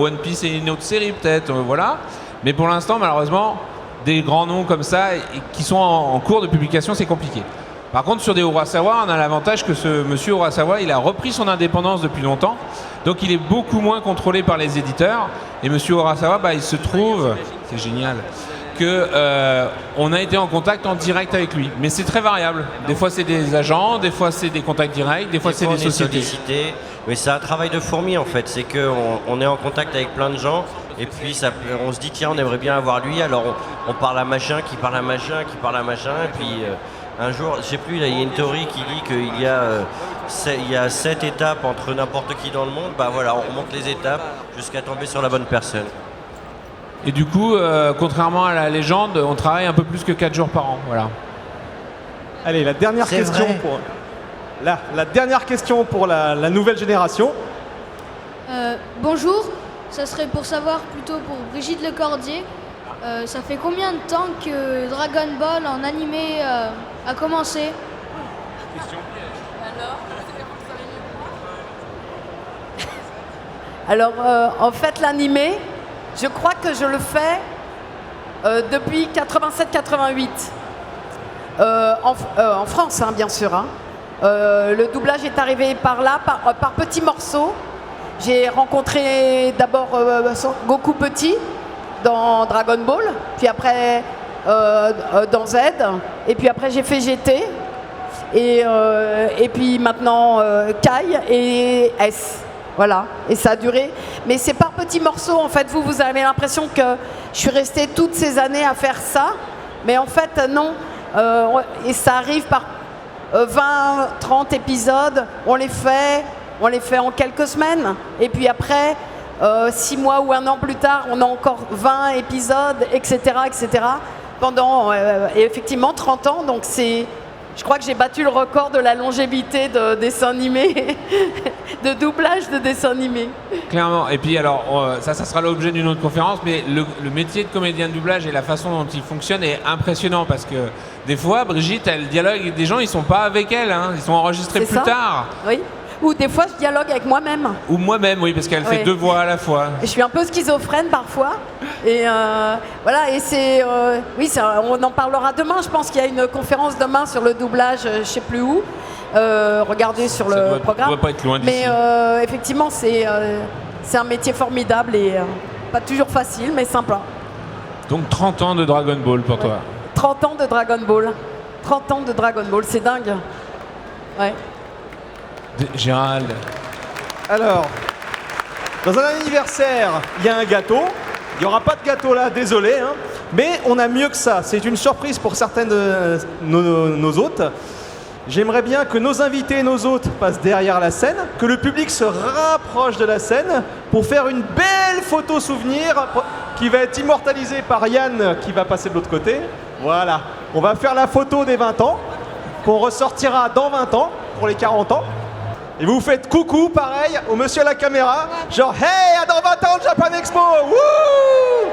One Piece et une autre série, peut-être, voilà. Mais pour l'instant, malheureusement, des grands noms comme ça, qui sont en cours de publication, c'est compliqué. Par contre, sur des Urasawa, on a l'avantage que ce monsieur Urasawa, il a repris son indépendance depuis longtemps, donc il est beaucoup moins contrôlé par les éditeurs. Et monsieur Urasawa, il se trouve, c'est génial, qu'on a été en contact en direct avec lui. Mais c'est très variable. Des fois, c'est des agents, des fois, c'est des contacts directs, des fois, c'est des sociétés. Sollicité. Mais c'est un travail de fourmi, en fait. C'est qu'on est en contact avec plein de gens. Et puis on se dit, tiens, on aimerait bien avoir lui. Alors on parle à machin, qui parle à machin, qui parle à machin. Et puis un jour, je sais plus, il y a une théorie qui dit qu'il y a 7 étapes entre n'importe qui dans le monde. Voilà, on remonte les étapes jusqu'à tomber sur la bonne personne. Et du coup, contrairement à la légende, on travaille un peu plus que 4 jours par an. Voilà. Allez, la dernière question pour... La dernière question pour la nouvelle génération. Bonjour, ça serait pour savoir plutôt pour Brigitte Lecordier, ça fait combien de temps que Dragon Ball en animé a commencé? Alors, en fait, l'animé, je crois que je le fais depuis 87-88. En France, hein, bien sûr. Hein. Le doublage est arrivé par là, par petits morceaux. J'ai rencontré d'abord Goku petit dans Dragon Ball, puis après dans Z, et puis après j'ai fait GT, et puis maintenant Kai et S. Voilà, et ça a duré. Mais c'est par petits morceaux, en fait. Vous avez l'impression que je suis restée toutes ces années à faire ça, mais en fait non. Et ça arrive par 20-30 épisodes, on les fait en quelques semaines, et puis après 6 mois ou 1 an plus tard, on a encore 20 épisodes, etc. pendant effectivement 30 ans. Donc je crois que j'ai battu le record de la longévité de dessins animés, de doublage de dessins animés. Clairement. Et puis alors, ça sera l'objet d'une autre conférence, mais le métier de comédien de doublage et la façon dont il fonctionne est impressionnant, parce que des fois, Brigitte, elle dialogue avec des gens, ils sont pas avec elle, hein, ils sont enregistrés plus tard. Oui. Ou des fois, je dialogue avec moi-même. Ou moi-même, oui, parce qu'elle fait 2 voix à la fois. Je suis un peu schizophrène parfois. Et voilà, et on en parlera demain. Je pense qu'il y a une conférence demain sur le doublage, je ne sais plus où. Regardez sur le programme. Ça doit pas être loin d'ici. Mais effectivement, c'est un métier formidable et pas toujours facile, mais sympa. Donc 30 ans de Dragon Ball pour toi. 30 ans de Dragon Ball. 30 ans de Dragon Ball, c'est dingue. Ouais. Gérald. Alors, dans un anniversaire, il y a un gâteau. Il n'y aura pas de gâteau là, désolé. Hein. Mais on a mieux que ça. C'est une surprise pour certaines de nos hôtes. J'aimerais bien que nos invités et nos hôtes passent derrière la scène, que le public se rapproche de la scène pour faire une belle photo souvenir qui va être immortalisée par Yann qui va passer de l'autre côté. Voilà. On va faire la photo des 20 ans qu'on ressortira dans 20 ans pour les 40 ans. Et vous faites coucou, pareil, au monsieur à la caméra, genre « Hey, à dans 20 ans, Japan Expo !» Wouh !